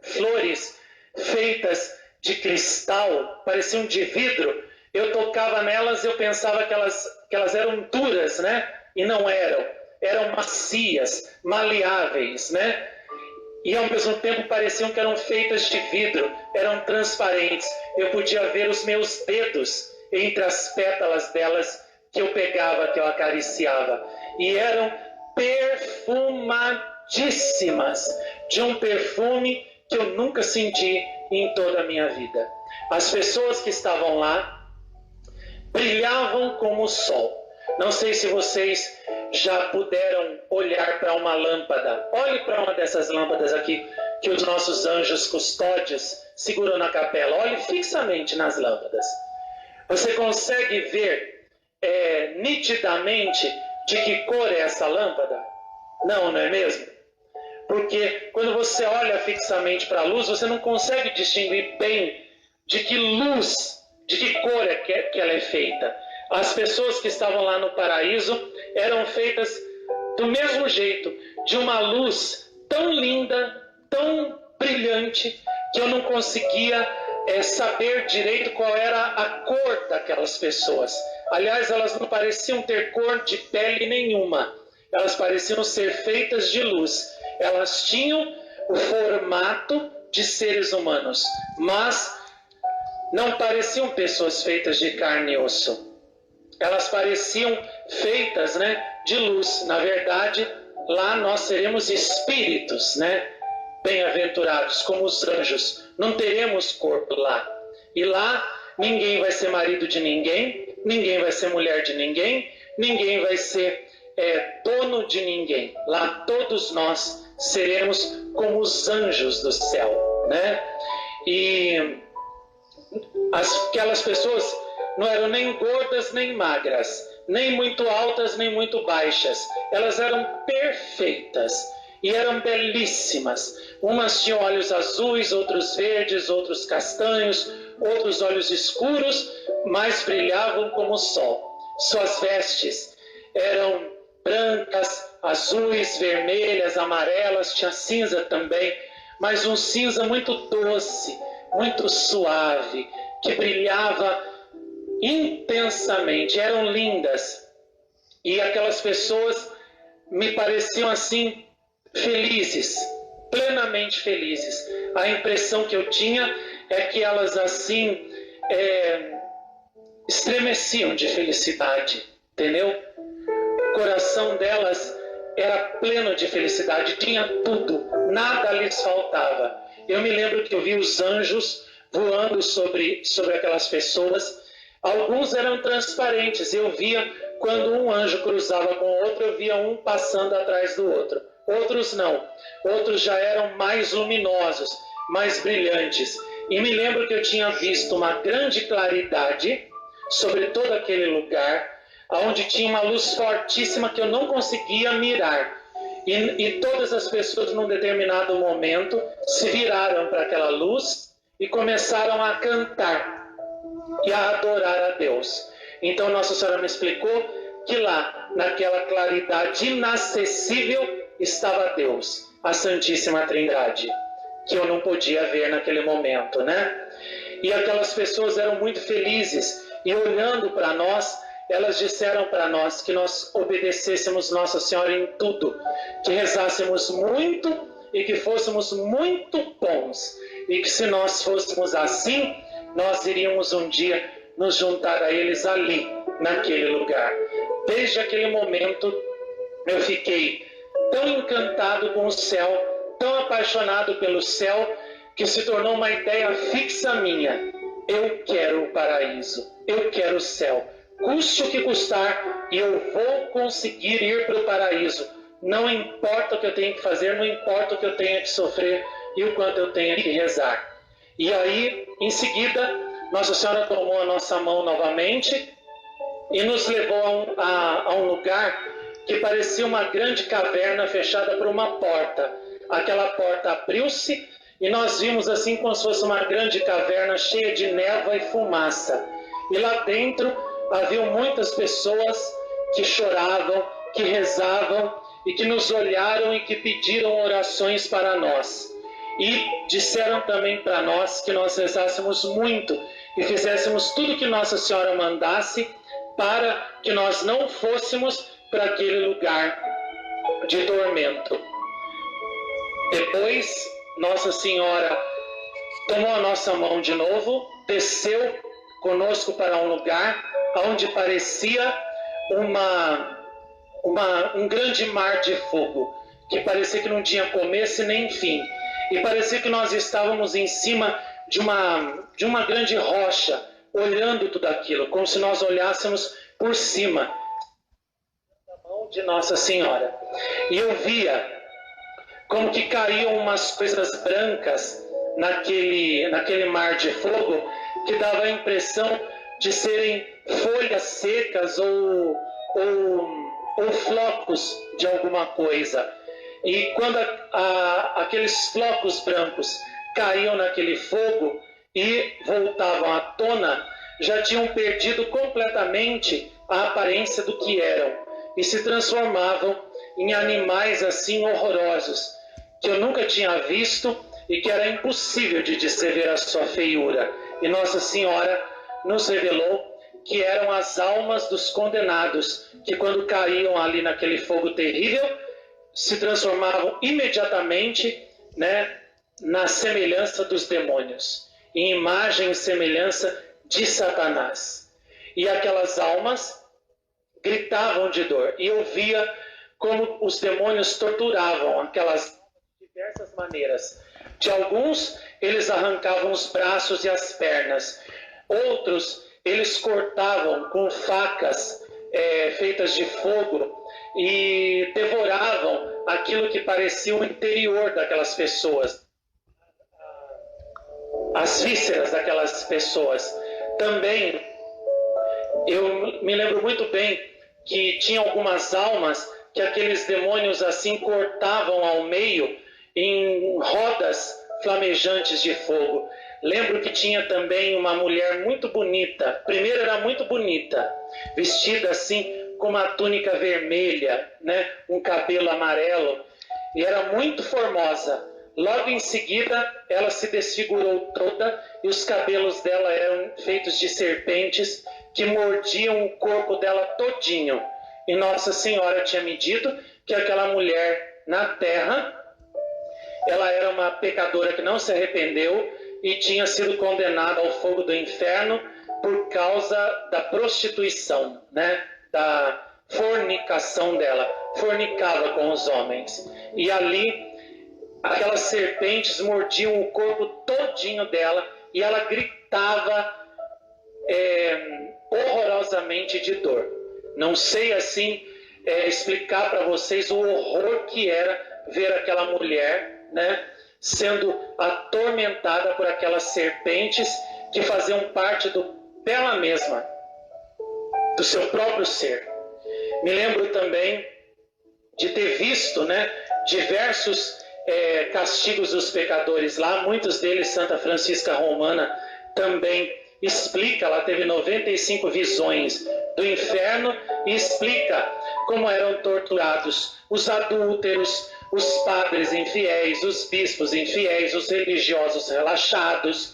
flores feitas de cristal, pareciam de vidro, eu tocava nelas e eu pensava que elas eram duras, né? E não eram. Eram macias, maleáveis, né? E ao mesmo tempo pareciam que eram feitas de vidro, eram transparentes. Eu podia ver os meus dedos entre as pétalas delas que eu pegava, que eu acariciava. E eram perfumadíssimas, de um perfume que eu nunca senti em toda a minha vida. As pessoas que estavam lá brilhavam como o sol. Não sei se vocês já puderam olhar para uma lâmpada. Olhe para uma dessas lâmpadas aqui que os nossos anjos custódios seguram na capela. Olhe fixamente nas lâmpadas. Você consegue ver nitidamente de que cor é essa lâmpada? Não, não é mesmo? Porque quando você olha fixamente para a luz, você não consegue distinguir bem de que luz, de que cor é que ela é feita. As pessoas que estavam lá no paraíso eram feitas do mesmo jeito, de uma luz tão linda, tão brilhante, que eu não conseguia saber direito qual era a cor daquelas pessoas. Aliás, elas não pareciam ter cor de pele nenhuma. Elas pareciam ser feitas de luz. Elas tinham o formato de seres humanos, mas não pareciam pessoas feitas de carne e osso. Elas pareciam feitas, né, de luz. Na verdade, lá nós seremos espíritos, né, bem-aventurados, como os anjos. Não teremos corpo lá. E lá ninguém vai ser marido de ninguém, ninguém vai ser mulher de ninguém, ninguém vai ser dono de ninguém. Lá todos nós seremos como os anjos do céu, né? E aquelas pessoas não eram nem gordas nem magras, nem muito altas nem muito baixas. Elas eram perfeitas e eram belíssimas. Umas tinham olhos azuis, outros verdes, outros castanhos, outros olhos escuros, mas brilhavam como o sol. Suas vestes eram brancas, azuis, vermelhas, amarelas, tinha cinza também, mas um cinza muito doce, muito suave, que brilhava intensamente. Eram lindas. E aquelas pessoas me pareciam assim felizes, plenamente felizes. A impressão que eu tinha é que elas assim estremeciam de felicidade, entendeu? O coração delas era pleno de felicidade, tinha tudo, nada lhes faltava. Eu me lembro que eu vi os anjos voando sobre aquelas pessoas. Alguns eram transparentes, eu via quando um anjo cruzava com o outro, eu via um passando atrás do outro. Outros não, outros já eram mais luminosos, mais brilhantes. E me lembro que eu tinha visto uma grande claridade sobre todo aquele lugar, onde tinha uma luz fortíssima que eu não conseguia mirar. E todas as pessoas, num determinado momento, se viraram para aquela luz e começaram a cantar e a adorar a Deus. Então Nossa Senhora me explicou que lá, naquela claridade inacessível, estava Deus, a Santíssima Trindade, que eu não podia ver naquele momento, né? E aquelas pessoas eram muito felizes, e olhando para nós, elas disseram para nós que nós obedecêssemos Nossa Senhora em tudo, que rezássemos muito e que fôssemos muito bons, e que se nós fôssemos assim, nós iríamos um dia nos juntar a eles ali, naquele lugar. Desde aquele momento, eu fiquei tão encantado com o céu, tão apaixonado pelo céu, que se tornou uma ideia fixa minha. Eu quero o paraíso, eu quero o céu. Custe o que custar, e eu vou conseguir ir para o paraíso. Não importa o que eu tenho que fazer, não importa o que eu tenha que sofrer e o quanto eu tenha que rezar. E aí, em seguida, Nossa Senhora tomou a nossa mão novamente e nos levou a um lugar que parecia uma grande caverna fechada por uma porta. Aquela porta abriu-se e nós vimos assim como se fosse uma grande caverna cheia de névoa e fumaça. E lá dentro haviam muitas pessoas que choravam, que rezavam e que nos olharam e que pediram orações para nós. E disseram também para nós que nós rezássemos muito e fizéssemos tudo que Nossa Senhora mandasse para que nós não fôssemos para aquele lugar de tormento. Depois, Nossa Senhora tomou a nossa mão de novo, desceu conosco para um lugar onde parecia um grande mar de fogo, que parecia que não tinha começo nem fim. E parecia que nós estávamos em cima de uma grande rocha, olhando tudo aquilo, como se nós olhássemos por cima da mão de Nossa Senhora. E eu via como que caíam umas coisas brancas naquele mar de fogo, que dava a impressão de serem folhas secas ou flocos de alguma coisa. E quando aqueles flocos brancos caíam naquele fogo e voltavam à tona, já tinham perdido completamente a aparência do que eram e se transformavam em animais assim horrorosos, que eu nunca tinha visto e que era impossível de descrever a sua feiura. E Nossa Senhora nos revelou que eram as almas dos condenados, que quando caíam ali naquele fogo terrível, se transformavam imediatamente, na semelhança dos demônios, em imagem e semelhança de Satanás. E aquelas almas gritavam de dor. E eu via como os demônios torturavam aquelas almas de diversas maneiras. De alguns, eles arrancavam os braços e as pernas. Outros, eles cortavam com facas feitas de fogo e devoravam aquilo que parecia o interior daquelas pessoas, as vísceras daquelas pessoas. Também eu me lembro muito bem que tinha algumas almas que aqueles demônios assim cortavam ao meio em rodas flamejantes de fogo. Lembro que tinha também uma mulher muito bonita. Primeiro era muito bonita, vestida assim com uma túnica vermelha, um cabelo amarelo, e era muito formosa. Logo em seguida, ela se desfigurou toda e os cabelos dela eram feitos de serpentes que mordiam o corpo dela todinho. E Nossa Senhora tinha me dito que aquela mulher na terra, ela era uma pecadora que não se arrependeu e tinha sido condenada ao fogo do inferno por causa da prostituição, da fornicação dela. Fornicava com os homens. E ali, aquelas serpentes mordiam o corpo todinho dela e ela gritava horrorosamente de dor. Não sei assim explicar para vocês o horror que era ver aquela mulher, sendo atormentada por aquelas serpentes que faziam parte dela mesma, do seu próprio ser. Me lembro também de ter visto diversos castigos dos pecadores lá. Muitos deles Santa Francisca Romana também explica. Ela teve 95 visões do inferno e explica como eram torturados os adúlteros, os padres infiéis, os bispos infiéis, os religiosos relaxados,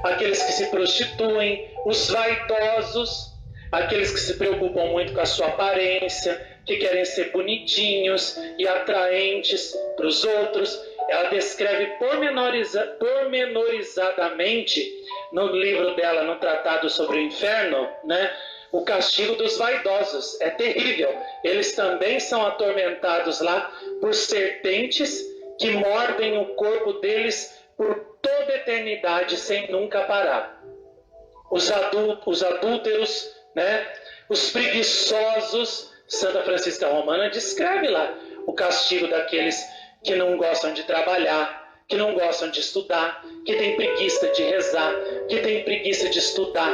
aqueles que se prostituem, os vaidosos, aqueles que se preocupam muito com a sua aparência, que querem ser bonitinhos e atraentes para os outros. Ela descreve pormenorizadamente no livro dela, no Tratado sobre o Inferno, né, o castigo dos vaidosos. É terrível. Eles também são atormentados lá por serpentes que mordem o corpo deles por toda a eternidade sem nunca parar. Os adúlteros, né, os preguiçosos. Santa Francisca Romana descreve lá o castigo daqueles que não gostam de trabalhar, que não gostam de estudar, que têm preguiça de rezar, que têm preguiça de estudar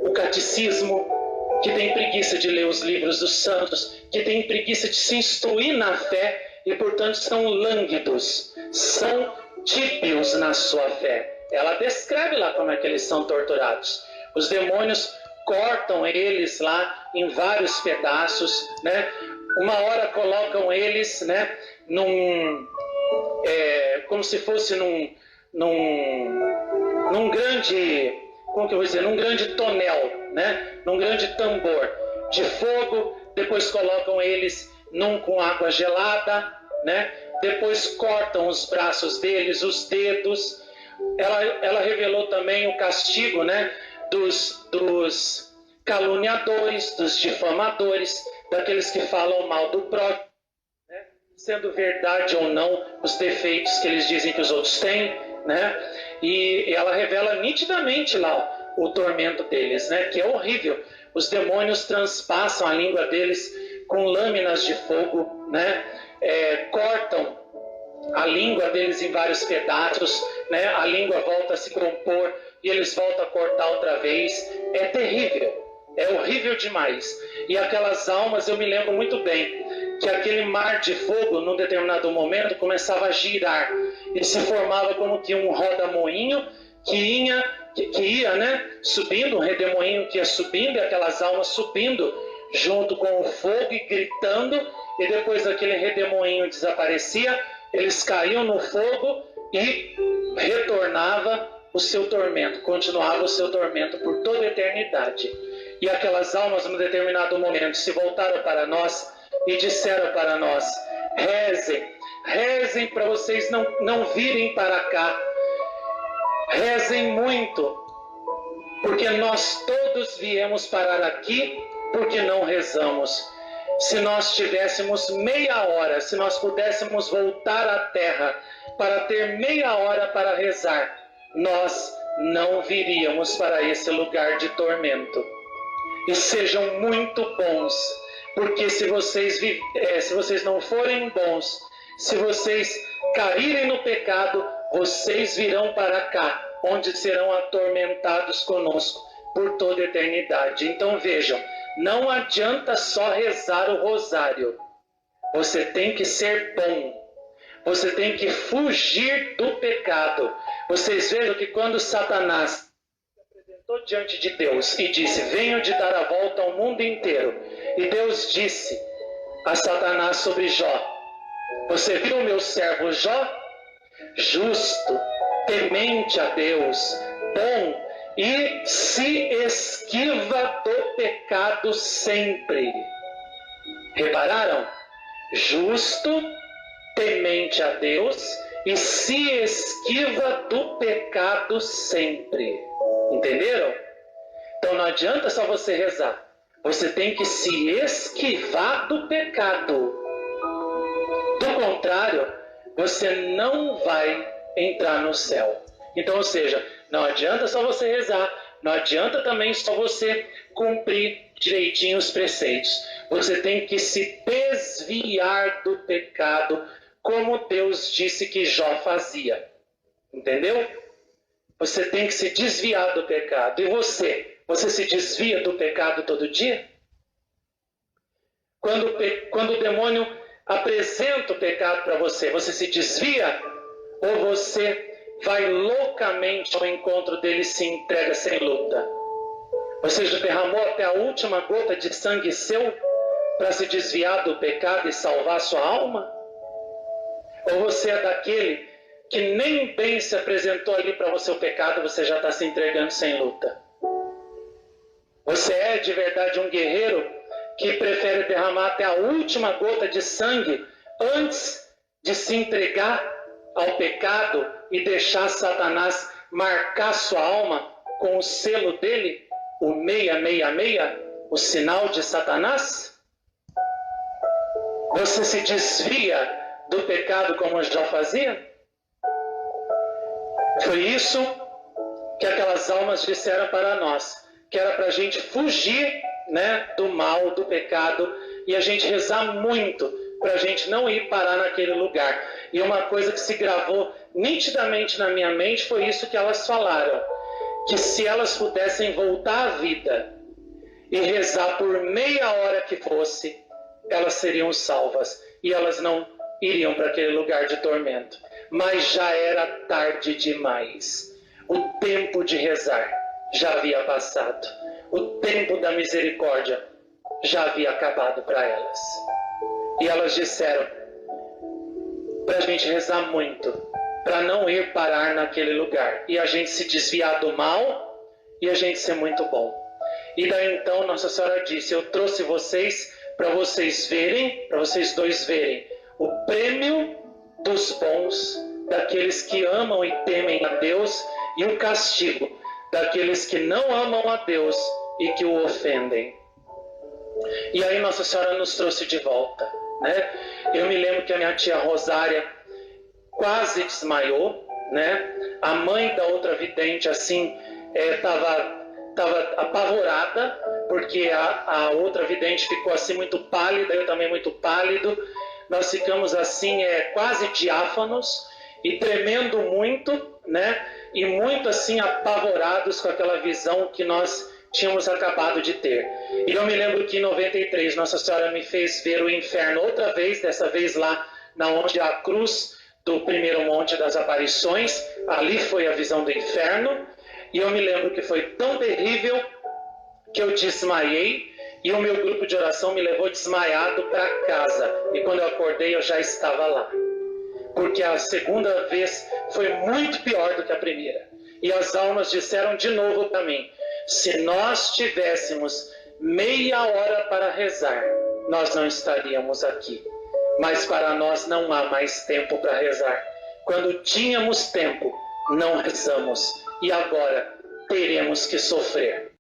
o catecismo, que têm preguiça de ler os livros dos santos, que têm preguiça de se instruir na fé e, portanto, são lânguidos, são tíbios na sua fé. Ela descreve lá como é que eles são torturados. Os demônios cortam eles lá em vários pedaços, né? Uma hora colocam eles, né, como se fosse num grande, como que eu vou dizer, num grande tonel, né, num grande tambor de fogo. Depois colocam eles com água gelada, né? Depois cortam os braços deles, os dedos. Ela revelou também o castigo, né, dos caluniadores, dos difamadores, daqueles que falam mal do próximo, né, sendo verdade ou não os defeitos que eles dizem que os outros têm, né? E ela revela nitidamente lá o tormento deles, né, que é horrível. Os demônios transpassam a língua deles com lâminas de fogo, né? Cortam a língua deles em vários pedaços, né? A língua volta a se compor e eles voltam a cortar outra vez. É terrível, é horrível demais. E aquelas almas, eu me lembro muito bem que aquele mar de fogo, num determinado momento, começava a girar e se formava como que um roda-moinho que ia, né, subindo, um redemoinho que ia subindo, e aquelas almas subindo junto com o fogo e gritando, e depois aquele redemoinho desaparecia, eles caíam no fogo e retornava o seu tormento, continuava o seu tormento por toda a eternidade. E aquelas almas, num determinado momento, se voltaram para nós e disseram para nós: rezem para vocês não virem para cá, rezem muito, porque nós todos viemos parar aqui porque não rezamos. Se nós tivéssemos meia hora, se nós pudéssemos voltar à terra para ter meia hora para rezar, nós não viríamos para esse lugar de tormento. E sejam muito bons, porque se vocês não forem bons, se vocês caírem no pecado, vocês virão para cá, onde serão atormentados conosco por toda a eternidade. Então vejam, não adianta só rezar o rosário. Você tem que ser bom. Você tem que fugir do pecado. Vocês vejam que quando Satanás se apresentou diante de Deus e disse: venho de dar a volta ao mundo inteiro. E Deus disse a Satanás sobre Jó: você viu o meu servo Jó? Justo, temente a Deus, bom, e se esquiva do pecado sempre. Repararam? Justo, temente a Deus e se esquiva do pecado sempre. Entenderam? Então não adianta só você rezar. Você tem que se esquivar do pecado. Do contrário, você não vai entrar no céu. Então, ou seja, não adianta só você rezar, não adianta também só você cumprir direitinho os preceitos. Você tem que se desviar do pecado, como Deus disse que Jó fazia. Entendeu? Você tem que se desviar do pecado. E você se desvia do pecado todo dia? Quando o demônio apresenta o pecado para você, você se desvia? Ou você vai loucamente ao encontro dele e se entrega sem luta? Você já derramou até a última gota de sangue seu para se desviar do pecado e salvar sua alma? Ou você é daquele que nem bem se apresentou ali para você o pecado, você já está se entregando sem luta? Você é de verdade um guerreiro que prefere derramar até a última gota de sangue antes de se entregar ao pecado e deixar Satanás marcar sua alma com o selo dele, o 666, o sinal de Satanás? Você se desvia do pecado como eu já fazia? Foi isso que aquelas almas disseram para nós, que era para a gente fugir, né, do mal, do pecado, e a gente rezar muito para a gente não ir parar naquele lugar. E uma coisa que se gravou nitidamente na minha mente foi isso que elas falaram, que se elas pudessem voltar à vida e rezar por meia hora que fosse, elas seriam salvas e elas não iriam para aquele lugar de tormento. Mas já era tarde demais. O tempo de rezar já havia passado. O tempo da misericórdia já havia acabado para elas. E elas disseram para a gente rezar muito, para não ir parar naquele lugar. E a gente se desviar do mal e a gente ser muito bom. E daí então Nossa Senhora disse, eu trouxe vocês para vocês verem, para vocês dois verem, o prêmio dos bons, daqueles que amam e temem a Deus, e o castigo daqueles que não amam a Deus e que o ofendem. E aí Nossa Senhora nos trouxe de volta, né? Eu me lembro que a minha tia Rosária quase desmaiou, né? A mãe da outra vidente assim estava apavorada, porque a outra vidente ficou assim muito pálida, eu também muito pálido. Nós ficamos assim quase diáfanos e tremendo muito, né? E muito assim apavorados com aquela visão que nós tínhamos acabado de ter. E eu me lembro que em 93 Nossa Senhora me fez ver o inferno outra vez, dessa vez lá na onde a cruz do primeiro Monte das Aparições, ali foi a visão do inferno. E eu me lembro que foi tão terrível que eu desmaiei e o meu grupo de oração me levou desmaiado para casa. E quando eu acordei eu já estava lá. Porque a segunda vez foi muito pior do que a primeira. E as almas disseram de novo para mim, se nós tivéssemos meia hora para rezar, nós não estaríamos aqui. Mas para nós não há mais tempo para rezar. Quando tínhamos tempo, não rezamos. E agora teremos que sofrer.